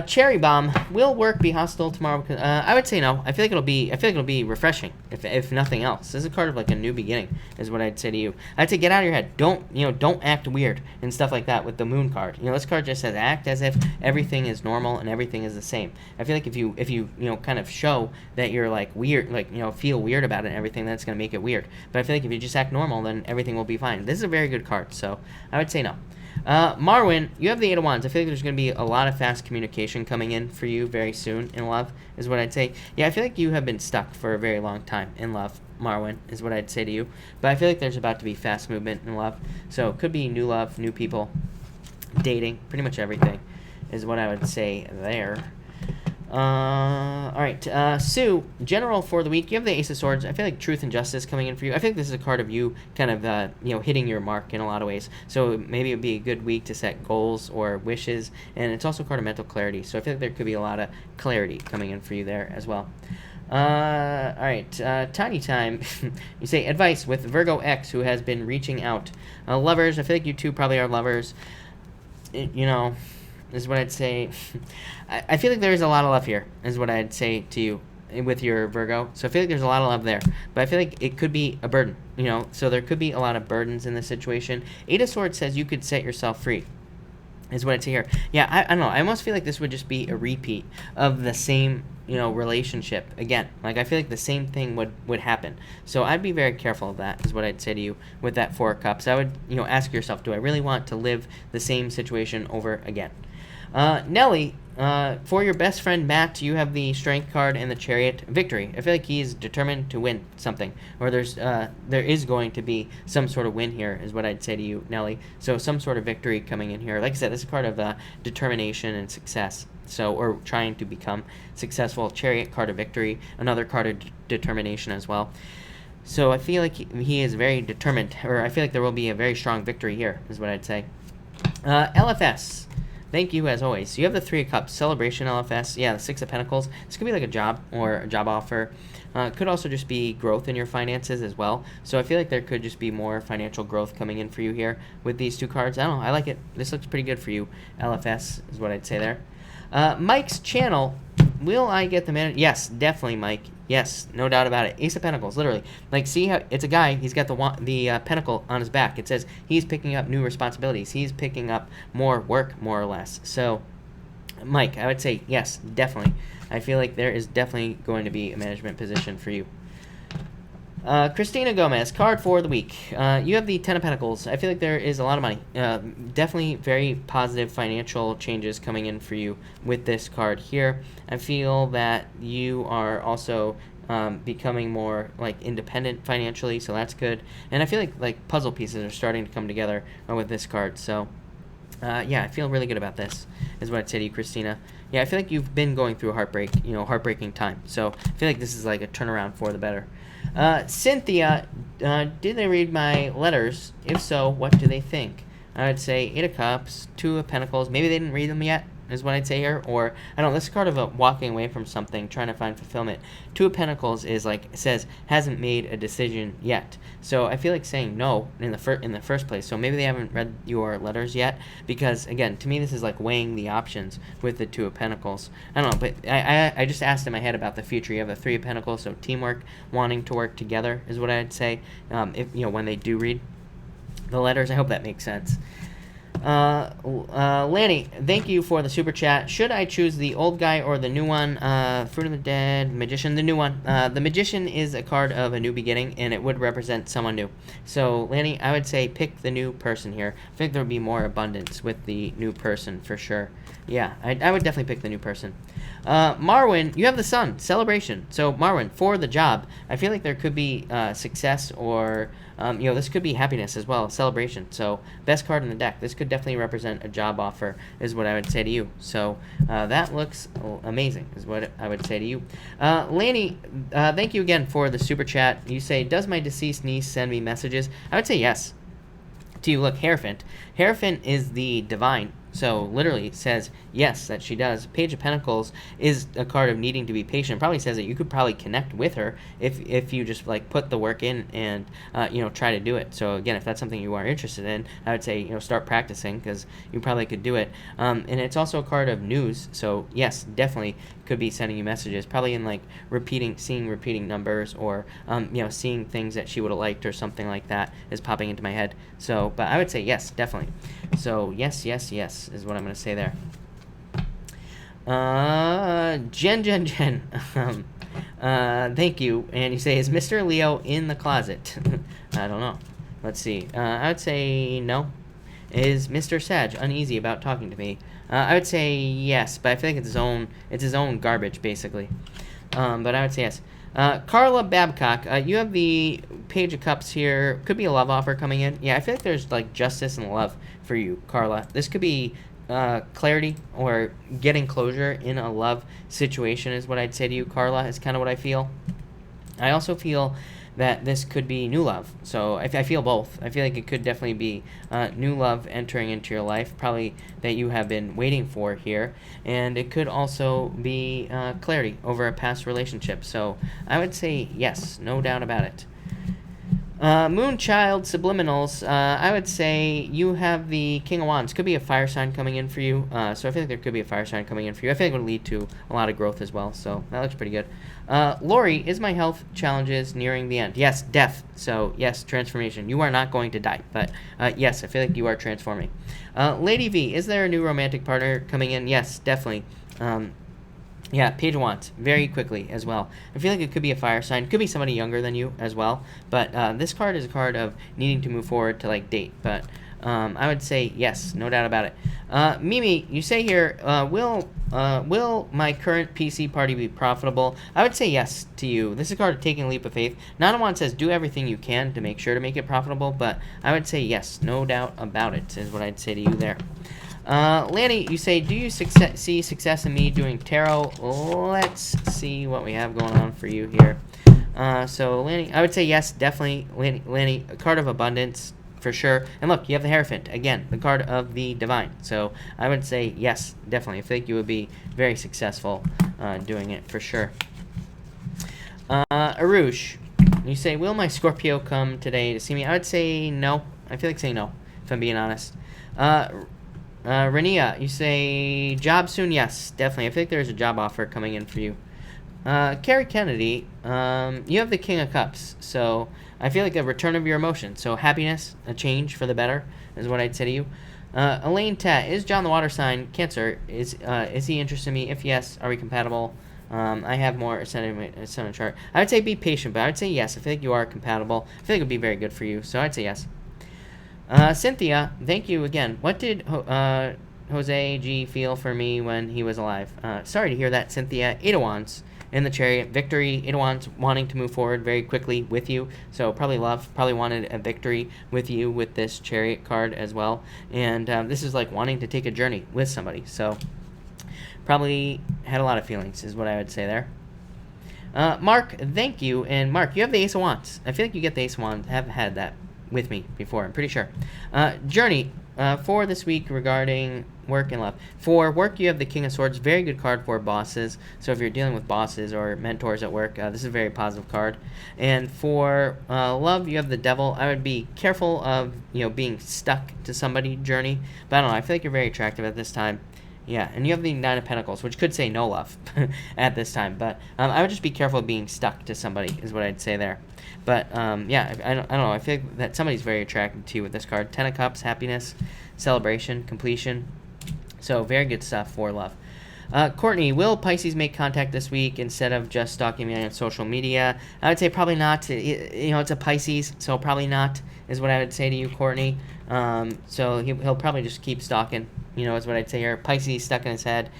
Cherry Bomb, will work be hostile tomorrow? I would say no. I feel like it'll be refreshing, if nothing else. This is a card of like a new beginning, is what I'd say to you. I'd say get out of your head. Don't act weird and stuff like that with the Moon card. This card just says act as if everything is normal and everything is the same. I feel like if you kind of show that you're like weird, like feel weird about it and everything, that's gonna make it weird. But I feel like if you just act normal, then everything will be fine. This is a very good card, so I would say no. Marwin, you have the 8 of Wands. I feel like there's going to be a lot of fast communication coming in for you very soon in love, is what I'd say. Yeah, I feel like you have been stuck for a very long time in love, Marwin, is what I'd say to you. But I feel like there's about to be fast movement in love. So it could be new love, new people, dating, pretty much everything, is what I would say there. All right, Sue, general for the week. You have the Ace of Swords. I feel like truth and justice coming in for you. I think this is a card of you kind of, hitting your mark in a lot of ways. So maybe it would be a good week to set goals or wishes. And it's also a card of mental clarity. So I feel like there could be a lot of clarity coming in for you there as well. All right, Tiny Time. You say advice with Virgo X, who has been reaching out. Lovers, I feel like you two probably are lovers. Is what I'd say. I feel like there's a lot of love here, is what I'd say to you with your Virgo. So I feel like there's a lot of love there. But I feel like it could be a burden, So there could be a lot of burdens in this situation. 8 of Swords says you could set yourself free, is what I'd say here. Yeah, I don't know. I almost feel like this would just be a repeat of the same, relationship again. Like, I feel like the same thing would happen. So I'd be very careful of that, is what I'd say to you with that 4 of Cups. I would, ask yourself, do I really want to live the same situation over again? Nelly, for your best friend Matt, you have the Strength card and the Chariot. Victory. I feel like he's determined to win something, or there is going to be some sort of win here, is what I'd say to you, Nelly. So some sort of victory coming in here. Like I said, this is a card of determination and success. So, or trying to become successful. Chariot, card of victory. Another card of determination as well. So I feel like he is very determined, or I feel like there will be a very strong victory here, is what I'd say. LFS. Thank you, as always. You have the 3 of Cups, Celebration, LFS. Yeah, the 6 of Pentacles. This could be like a job or a job offer. Could also just be growth in your finances as well. So I feel like there could just be more financial growth coming in for you here with these 2 cards. I don't know. I like it. This looks pretty good for you, LFS, is what I'd say there. Mike's channel. Will I get the man? Yes, definitely, Mike. Yes, no doubt about it. Ace of Pentacles, literally. Like, see how it's a guy. He's got the pentacle on his back. It says he's picking up new responsibilities. He's picking up more work, more or less. So, Mike, I would say yes, definitely. I feel like there is definitely going to be a management position for you. Christina Gomez, card for the week. You have the 10 of Pentacles. I feel like there is a lot of money. Definitely very positive financial changes coming in for you with this card here. I feel that you are also becoming more like independent financially, so that's good. And I feel like puzzle pieces are starting to come together with this card. So yeah, I feel really good about this, is what I'd say to you, Christina. Yeah, I feel like you've been going through a heartbreaking time. So I feel like this is like a turnaround for the better. Cynthia, did they read my letters? If so, what do they think? I would say 8 of Cups, 2 of Pentacles. Maybe they didn't read them yet, is what I'd say here. Or, I don't know, this is card of walking away from something, trying to find fulfillment. 2 of Pentacles is like, it says, hasn't made a decision yet. So I feel like saying no in the first place. So maybe they haven't read your letters yet. Because, again, to me, this is like weighing the options with the 2 of Pentacles. I don't know, but I just asked in my head about the future. You have the 3 of Pentacles, so teamwork, wanting to work together is what I'd say. If when they do read the letters. I hope that makes sense. Lanny, thank you for the super chat. Should I choose the old guy or the new one? Fruit of the Dead, Magician, the new one. The Magician is a card of a new beginning, and it would represent someone new. So, Lanny, I would say pick the new person here. I think there would be more abundance with the new person for sure. Yeah, I would definitely pick the new person. Marwin, you have the sun. Celebration. So, Marwin, for the job, I feel like there could be success or, this could be happiness as well. Celebration. So, best card in the deck. This could definitely represent a job offer, is what I would say to you. So, that looks amazing, is what I would say to you. Lanny, thank you again for the super chat. You say, does my deceased niece send me messages? I would say yes. To you, look, Hierophant. Hierophant is the divine. So, literally says, yes, that she does. Page of Pentacles is a card of needing to be patient. Probably says that you could probably connect with her if you just, like, put the work in and, try to do it. So, again, if that's something you are interested in, I would say, start practicing because you probably could do it. And it's also a card of news. So, yes, definitely could be sending you messages. Probably in, like, seeing repeating numbers or, seeing things that she would have liked or something like that is popping into my head. So, but I would say yes, definitely. So, yes, yes, yes is what I'm going to say there. Jen. Thank you. And you say, is Mr. Leo in the closet? I don't know. Let's see. I would say no. Is Mr. Sag uneasy about talking to me? I would say yes, but I feel like it's his own garbage, basically. But I would say yes. Carla Babcock, you have the Page of Cups here. Could be a love offer coming in. Yeah, I feel like there's, like, justice and love for you, Carla. This could be clarity or getting closure in a love situation is what I'd say to you, Carla, is kind of what I feel. I also feel that this could be new love. So I feel both. I feel like it could definitely be new love entering into your life, probably that you have been waiting for here. And it could also be clarity over a past relationship. So I would say yes, no doubt about it. Moonchild Subliminals, I would say you have the King of Wands. Could be a fire sign coming in for you. So I feel like there could be a fire sign coming in for you. I feel like it would lead to a lot of growth as well. So that looks pretty good. Lori, is my health challenges nearing the end? Yes, death. So yes, transformation. You are not going to die. But yes, I feel like you are transforming. Lady V, is there a new romantic partner coming in? Yes, definitely. Yeah, Page of Wands, very quickly as well. I feel like it could be a fire sign. Could be somebody younger than you as well. But this card is a card of needing to move forward to, like, date. But I would say yes, no doubt about it. Mimi, you say here, will my current PC party be profitable? I would say yes to you. This is a card of taking a leap of faith. Nana One says do everything you can to make sure to make it profitable. But I would say yes, no doubt about it, is what I'd say to you there. Lanny, you say, do you see success in me doing tarot? Let's see what we have going on for you here. So, Lanny, I would say yes, definitely. Lanny, a card of abundance, for sure. And look, you have the Hierophant, again, the card of the divine. So, I would say yes, definitely. I think you would be very successful doing it, for sure. Arush, you say, will my Scorpio come today to see me? I would say no. I feel like saying no, if I'm being honest. Renia, you say job soon? Yes, definitely. I think there's a job offer coming in for you. Carrie Kennedy, you have the King of Cups, so I feel like a return of your emotion. So happiness, a change for the better, is what I'd say to you. Elaine Tat, is John the water sign Cancer? Is he interested in me? If yes, are we compatible? I have more ascendant chart. I would say be patient, but I would say yes. I feel like you are compatible. I feel like it would be very good for you, so I'd say yes. Cynthia, thank you again. What did Jose G feel for me when he was alive? Sorry to hear that, Cynthia. 8 of Wands in the Chariot. Victory. 8 of Wands wanting to move forward very quickly with you. So probably love. Probably wanted a victory with you with this Chariot card as well. And this is like wanting to take a journey with somebody. So probably had a lot of feelings is what I would say there. Mark, thank you. And Mark, you have the Ace of Wands. I feel like you get the Ace of Wands. I haven't had that with me before, I'm pretty sure. Journey, for this week regarding work and love. For work, you have the King of Swords. Very good card for bosses. So if you're dealing with bosses or mentors at work, this is a very positive card. And for love, you have the Devil. I would be careful of being stuck to somebody, Journey. But I don't know. I feel like you're very attractive at this time. Yeah, and you have the 9 of Pentacles, which could say no love at this time. But I would just be careful of being stuck to somebody, is what I'd say there. But, yeah, I don't know. I feel like that somebody's very attracted to you with this card. 10 of Cups, happiness, celebration, completion. So, very good stuff for love. Courtney, will Pisces make contact this week instead of just stalking me on social media? I would say probably not. It's a Pisces, so probably not is what I would say to you, Courtney. So he'll probably just keep stalking, is what I'd say here. Pisces stuck in his head.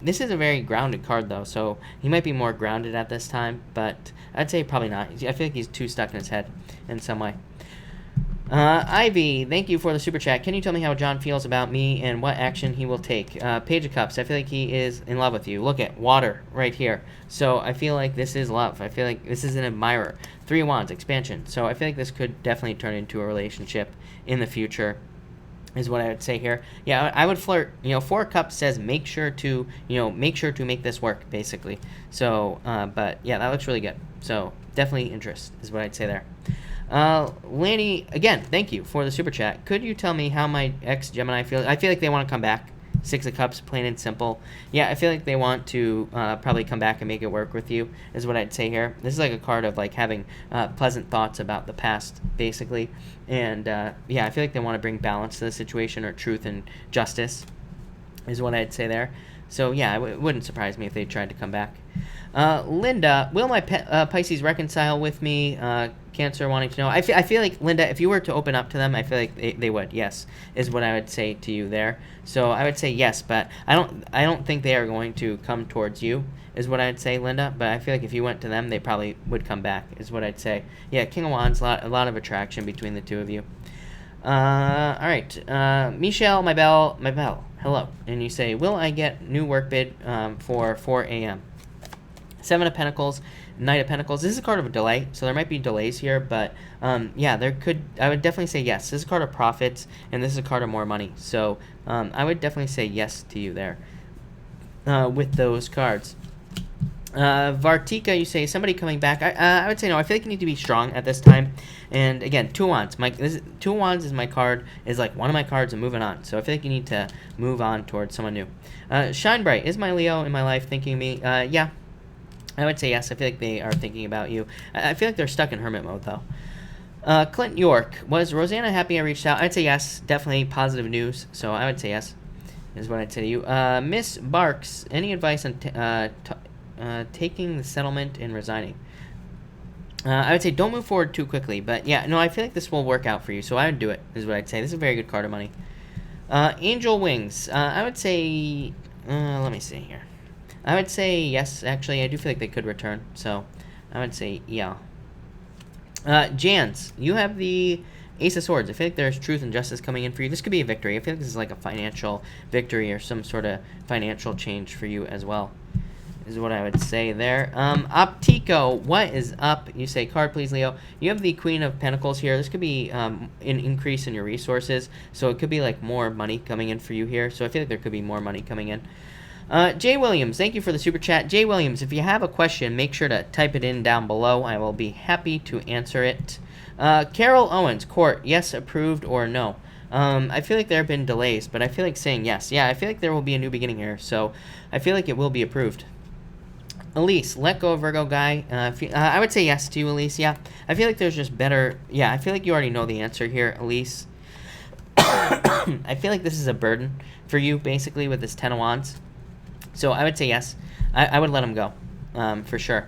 This is a very grounded card, though, so he might be more grounded at this time, but I'd say probably not. I feel like he's too stuck in his head in some way. Ivy, thank you for the super chat. Can you tell me how John feels about me and what action he will take? Page of Cups, I feel like he is in love with you. Look at water right here. So I feel like this is love. I feel like this is an admirer. Three of Wands, expansion. So I feel like this could definitely turn into a relationship in the future, is what I would say here. Yeah, I would flirt. Four of Cups says make sure to make this work, basically. So, but yeah, that looks really good. So definitely interest is what I'd say there. Lanny, again, thank you for the super chat. Could you tell me how my ex-Gemini feels? I feel like they want to come back. Six of Cups, plain and simple. Yeah, I feel like they want to probably come back and make it work with you, is what I'd say here. This is like a card of like having pleasant thoughts about the past, basically. And yeah, I feel like they want to bring balance to the situation, or truth and justice, is what I'd say there. So yeah, it wouldn't surprise me if they tried to come back. Linda, will my Pisces reconcile with me? Cancer wanting to know. I feel like, Linda, if you were to open up to them, I feel like they would. Yes, is what I would say to you there. So I would say yes, but I don't think they are going to come towards you, is what I'd say, Linda. But I feel like if you went to them, they probably would come back, is what I'd say. Yeah, King of Wands, a lot of attraction between the two of you. All right, Michelle, my bell, hello. And you say, will I get new work bid for 4 a.m.? Seven of Pentacles, Knight of Pentacles. This is a card of a delay, so there might be delays here, but yeah, I would definitely say yes. This is a card of profits, and this is a card of more money. So I would definitely say yes to you there with those cards. Vartika, you say somebody coming back. I would say no. I feel like you need to be strong at this time. And again, Two of Wands. Two of Wands is my card, is like one of my cards and moving on. So I feel like you need to move on towards someone new. Shine Bright, is my Leo in my life thinking of me? Yeah. I would say yes. I feel like they are thinking about you. I feel like they're stuck in hermit mode, though. Clint York, was Rosanna happy I reached out? I'd say yes. Definitely positive news. So I would say yes, is what I'd say to you. Miss Barks, any advice on taking the settlement and resigning? I would say don't move forward too quickly. But yeah, no, I feel like this will work out for you. So I would do it, is what I'd say. This is a very good card of money. Angel Wings, I would say, let me see here. I would say yes, actually. I do feel like they could return. So I would say yeah. Jans, you have the Ace of Swords. I feel like there's truth and justice coming in for you. This could be a victory. I feel like this is like a financial victory or some sort of financial change for you as well, is what I would say there. Optico, what is up? You say, card please, Leo. You have the Queen of Pentacles here. This could be an increase in your resources. So it could be like more money coming in for you here. So I feel like there could be more money coming in. Jay Williams, thank you for the super chat. Jay Williams, if you have a question, make sure to type it in down below. I will be happy to answer it. Carol Owens, court, yes, approved, or no? I feel like there have been delays, but I feel like saying yes. Yeah, I feel like there will be a new beginning here, so I feel like it will be approved. Elise, let go of Virgo guy. I would say yes to you, Elise. Yeah, I feel like there's just better. Yeah, I feel like you already know the answer here, Elise. I feel like this is a burden for you, basically, with this 10 of Wands. So I would say yes. I would let him go, for sure.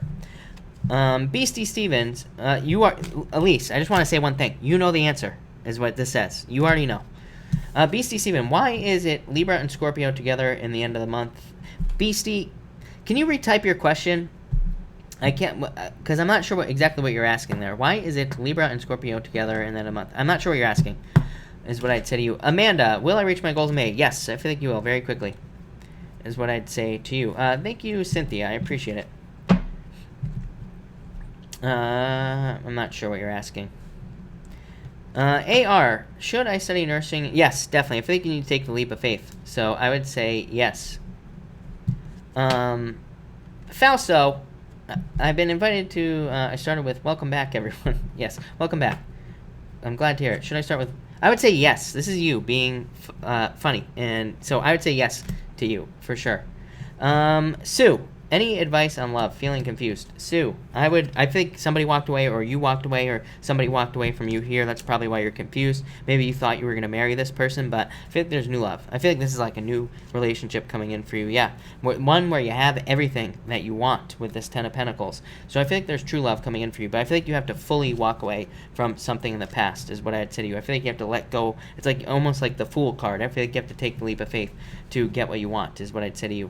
Beastie Stevens, you are... Elise, I just want to say one thing. You know the answer, is what this says. You already know. Beastie Steven, why is it Libra and Scorpio together in the end of the month? Beastie, can you retype your question? I can't... Because I'm not sure exactly what you're asking there. Why is it Libra and Scorpio together in the end of the month? I'm not sure what you're asking, is what I'd say to you. Amanda, will I reach my goals in May? Yes, I feel like you will, very quickly, is what I'd say to you. Thank you, Cynthia. I appreciate it. I'm not sure what you're asking. AR, should I study nursing? Yes, definitely. I feel like you need to take the leap of faith. So I would say yes. Fausto, I've been invited to... I started with welcome back, everyone. Yes, welcome back. I'm glad to hear it. Should I start with... I would say yes. This is you being funny. And so I would say yes to you, for sure. Sue, any advice on love? Feeling confused. Sue, I think somebody walked away, or you walked away, or somebody walked away from you here. That's probably why you're confused. Maybe you thought you were going to marry this person, but I feel like there's new love. I feel like this is like a new relationship coming in for you. Yeah, one where you have everything that you want with this 10 of Pentacles. So I feel like there's true love coming in for you, but I feel like you have to fully walk away from something in the past, is what I'd say to you. I feel like you have to let go. It's like almost like the Fool card. I feel like you have to take the leap of faith to get what you want, is what I'd say to you.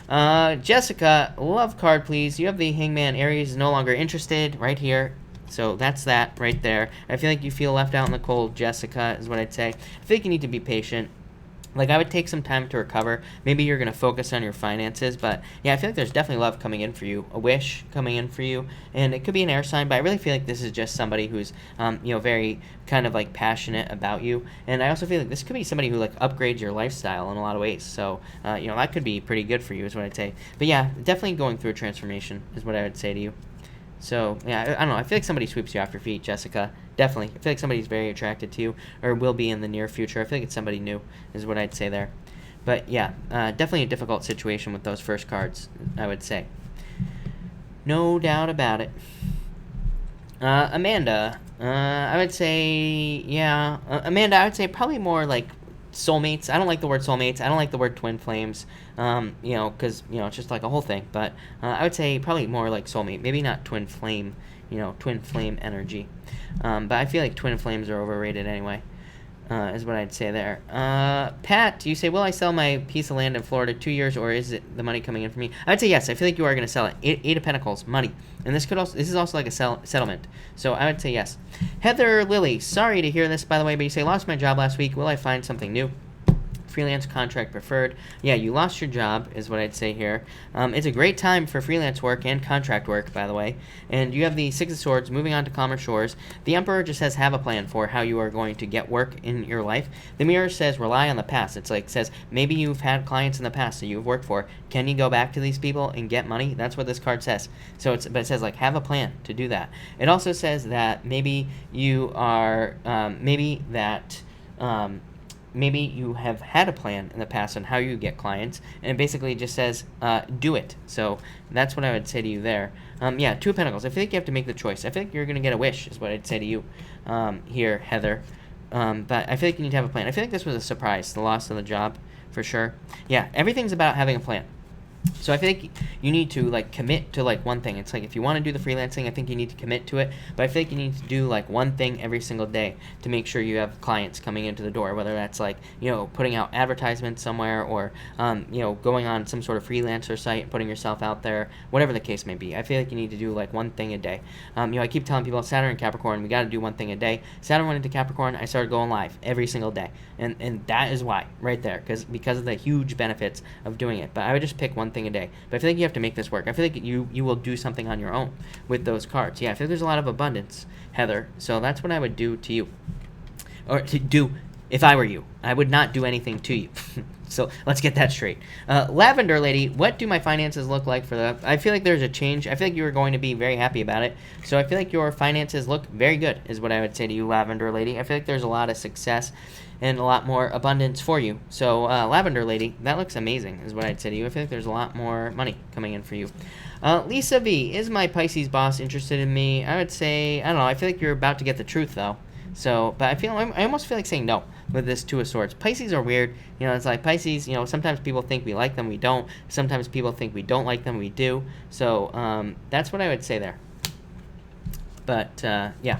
Jessica, love card, please. You have the Hangman. Aries is no longer interested right here. So that's that right there. I feel like you feel left out in the cold, Jessica, is what I'd say. I think you need to be patient. Like, I would take some time to recover. Maybe you're going to focus on your finances. But, yeah, I feel like there's definitely love coming in for you. A wish coming in for you. And it could be an air sign, but I really feel like this is just somebody who's, very kind of, like, passionate about you. And I also feel like this could be somebody who, like, upgrades your lifestyle in a lot of ways. So, that could be pretty good for you is what I'd say. But, yeah, definitely going through a transformation is what I would say to you. So, yeah, I don't know. I feel like somebody sweeps you off your feet, Jessica. Definitely. I feel like somebody's very attracted to you, or will be in the near future. I feel like it's somebody new, is what I'd say there. But, yeah, definitely a difficult situation with those first cards, I would say. No doubt about it. Amanda. I would say, yeah. Amanda, I would say probably more like soulmates. I don't like the word soulmates. I don't like the word twin flames, because, it's just like a whole thing. But I would say probably more like soulmate. Maybe not twin flame, twin flame energy. But I feel like twin flames are overrated anyway, is what I'd say there. Pat, you say, will I sell my piece of land in Florida 2 years, or is it the money coming in for me? I'd say yes. I feel like you are going to sell it. Eight of Pentacles, money. And this is also like a settlement. So I would say yes. Heather Lilly, sorry to hear this, by the way, but you say, lost my job last week. Will I find something new? Freelance contract preferred. Yeah, you lost your job is what I'd say here. It's a great time for freelance work and contract work, by the way. And you have the Six of Swords moving on to calmer shores. The Emperor just says have a plan for how you are going to get work in your life. The Mirror says rely on the past. It's like says maybe you've had clients in the past that you've worked for. Can you go back to these people and get money? That's what this card says. But it says like have a plan to do that. It also says that maybe you are maybe you have had a plan in the past on how you get clients, and it basically just says, do it. So that's what I would say to you there. Yeah, Two of Pentacles. I feel like you have to make the choice. I feel like you're going to get a wish is what I'd say to you here, Heather. But I feel like you need to have a plan. I feel like this was a surprise, the loss of the job, for sure. Yeah, everything's about having a plan. So I feel like you need to like commit to like one thing. It's like if you want to do the freelancing, I think you need to commit to it. But I feel like you need to do like one thing every single day to make sure you have clients coming into the door. Whether that's like putting out advertisements somewhere or going on some sort of freelancer site and putting yourself out there. Whatever the case may be, I feel like you need to do like one thing a day. I keep telling people Saturn and Capricorn, we got to do one thing a day. Saturn went into Capricorn, I started going live every single day, and that is why right there because of the huge benefits of doing it. But I would just pick one thing a day. But I feel like you have to make this work. I feel like you will do something on your own with those cards. Yeah, I feel like there's a lot of abundance, Heather. So that's what I would do to you. Or to do if I were you. I would not do anything to you. So let's get that straight. Lavender Lady, what do my finances look like for the... I feel like there's a change. I feel like you are going to be very happy about it. So I feel like your finances look very good is what I would say to you, Lavender Lady. I feel like there's a lot of success and a lot more abundance for you. So Lavender Lady, that looks amazing is what I'd say to you. I feel like there's a lot more money coming in for you. Lisa V, is my Pisces boss interested in me? I would say, I don't know, I feel like you're about to get the truth though. So, but I almost feel like saying no with this Two of Swords. Pisces are weird. It's like Pisces, sometimes people think we like them, we don't. Sometimes people think we don't like them, we do. So, that's what I would say there. But, yeah.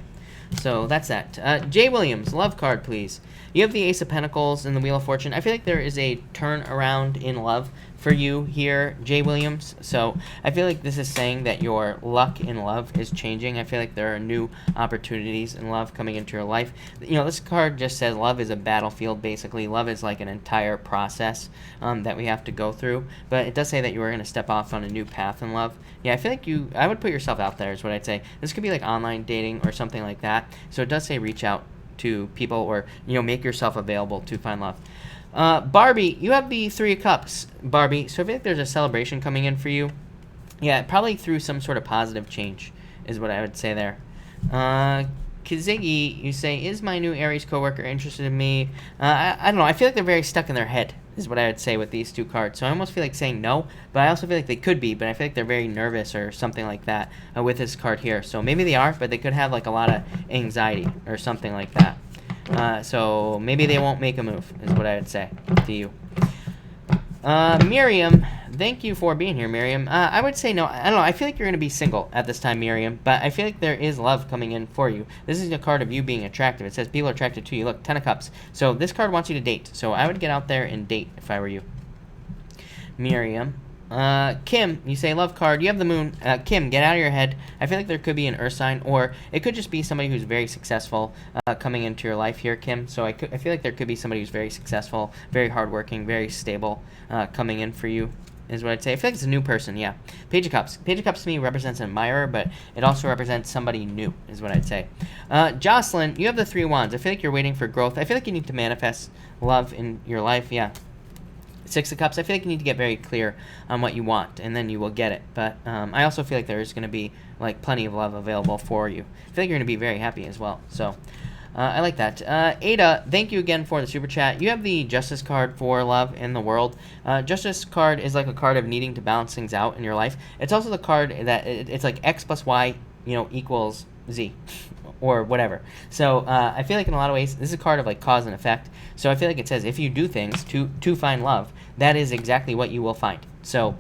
So, that's that. Jay Williams, love card, please. You have the Ace of Pentacles and the Wheel of Fortune. I feel like there is a turnaround in love for you here, Jay Williams. So I feel like this is saying that your luck in love is changing. I feel like there are new opportunities in love coming into your life. This card just says love is a battlefield, basically. Love is like an entire process that we have to go through. But it does say that you are going to step off on a new path in love. Yeah, I feel like I would put yourself out there is what I'd say. This could be like online dating or something like that. So it does say reach out to people or make yourself available to find love. Barbie, you have the Three of Cups, Barbie. So I feel like there's a celebration coming in for you. Yeah, probably through some sort of positive change is what I would say there. Kazigi, you say, is my new Aries coworker interested in me? I don't know. I feel like they're very stuck in their head is what I would say with these two cards. So I almost feel like saying no, but I also feel like they could be, but I feel like they're very nervous or something like that with this card here. So maybe they are, but they could have like a lot of anxiety or something like that. So maybe they won't make a move is what I would say to you. Miriam, thank you for being here, Miriam. I would say no. I don't know. I feel like you're going to be single at this time, Miriam, but I feel like there is love coming in for you. This is a card of you being attractive. It says people are attracted to you. Look, 10 of Cups. So this card wants you to date. So I would get out there and date if I were you. Miriam. Kim, you say love card. You have the moon. Kim, get out of your head. I feel like there could be an earth sign, or it could just be somebody who's very successful coming into your life here, Kim. So I feel like there could be somebody who's very successful, very hardworking, very stable coming in for you, is what I'd say. I feel like it's a new person, yeah. Page of Cups. Page of Cups to me represents an admirer, but it also represents somebody new, is what I'd say. Jocelyn, you have the 3 wands. I feel like you're waiting for growth. I feel like you need to manifest love in your life, yeah. 6 of Cups, I feel like you need to get very clear on what you want, and then you will get it. But I also feel like there is going to be like plenty of love available for you. I feel like you're going to be very happy as well. So I like that. Ada, thank you again for the super chat. You have the Justice card for love in the world. Justice card is like a card of needing to balance things out in your life. It's also the card that it's like X plus Y, equals Z. Or whatever. So I feel like in a lot of ways, this is a card of like cause and effect. So I feel like it says if you do things to find love, that is exactly what you will find. So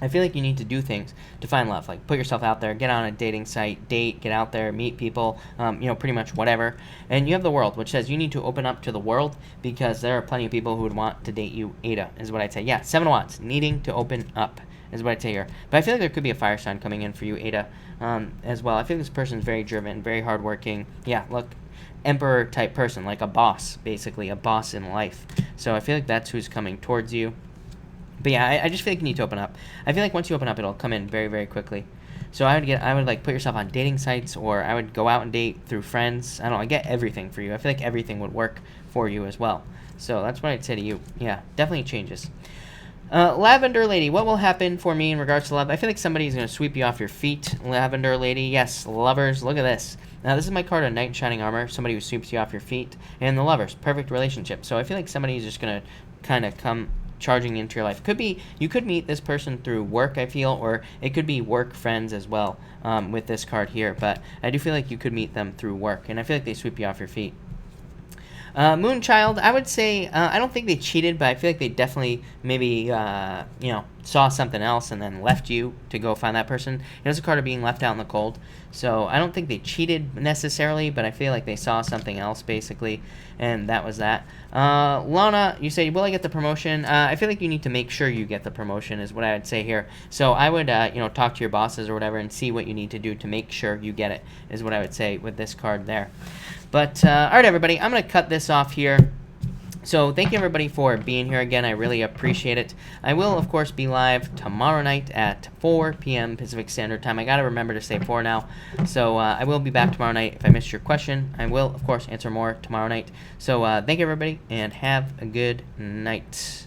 I feel like you need to do things to find love. Like put yourself out there, get on a dating site, date, get out there, meet people, pretty much whatever. And you have the world, which says you need to open up to the world because there are plenty of people who would want to date you. Ada is what I'd say. Yeah, 7 of Wands, needing to open up is what I'd say here. But I feel like there could be a fire sign coming in for you, Ada, as well. I feel like this person's very driven, very hardworking. Yeah, look, emperor type person, like a boss, basically, a boss in life. So I feel like that's who's coming towards you. But yeah, I just feel like you need to open up. I feel like once you open up, it'll come in very, very quickly. So I would like put yourself on dating sites, or I would go out and date through friends. I don't know, I get everything for you. I feel like everything would work for you as well. So that's what I'd say to you. Yeah, definitely changes. Lavender Lady, what will happen for me in regards to love? I feel like somebody's going to sweep you off your feet. Lavender Lady, yes, lovers, look at this. Now, this is my card of Knight in Shining Armor, somebody who sweeps you off your feet. And the lovers, perfect relationship. So I feel like somebody's just going to kind of come charging into your life. Could be, you could meet this person through work, I feel, or it could be work friends as well with this card here. But I do feel like you could meet them through work, and I feel like they sweep you off your feet. Moonchild, I would say, I don't think they cheated, but I feel like they definitely maybe, saw something else and then left you to go find that person. It's a card of being left out in the cold. So I don't think they cheated necessarily, but I feel like they saw something else, basically, and that was that. Lana, you say, will I get the promotion? I feel like you need to make sure you get the promotion is what I would say here. So I would, talk to your bosses or whatever and see what you need to do to make sure you get it is what I would say with this card there. But, all right, everybody, I'm going to cut this off here. So thank you, everybody, for being here again. I really appreciate it. I will, of course, be live tomorrow night at 4 p.m. Pacific Standard Time. I got to remember to say 4 now. So I will be back tomorrow night. If I missed your question, I will, of course, answer more tomorrow night. So thank you, everybody, and have a good night.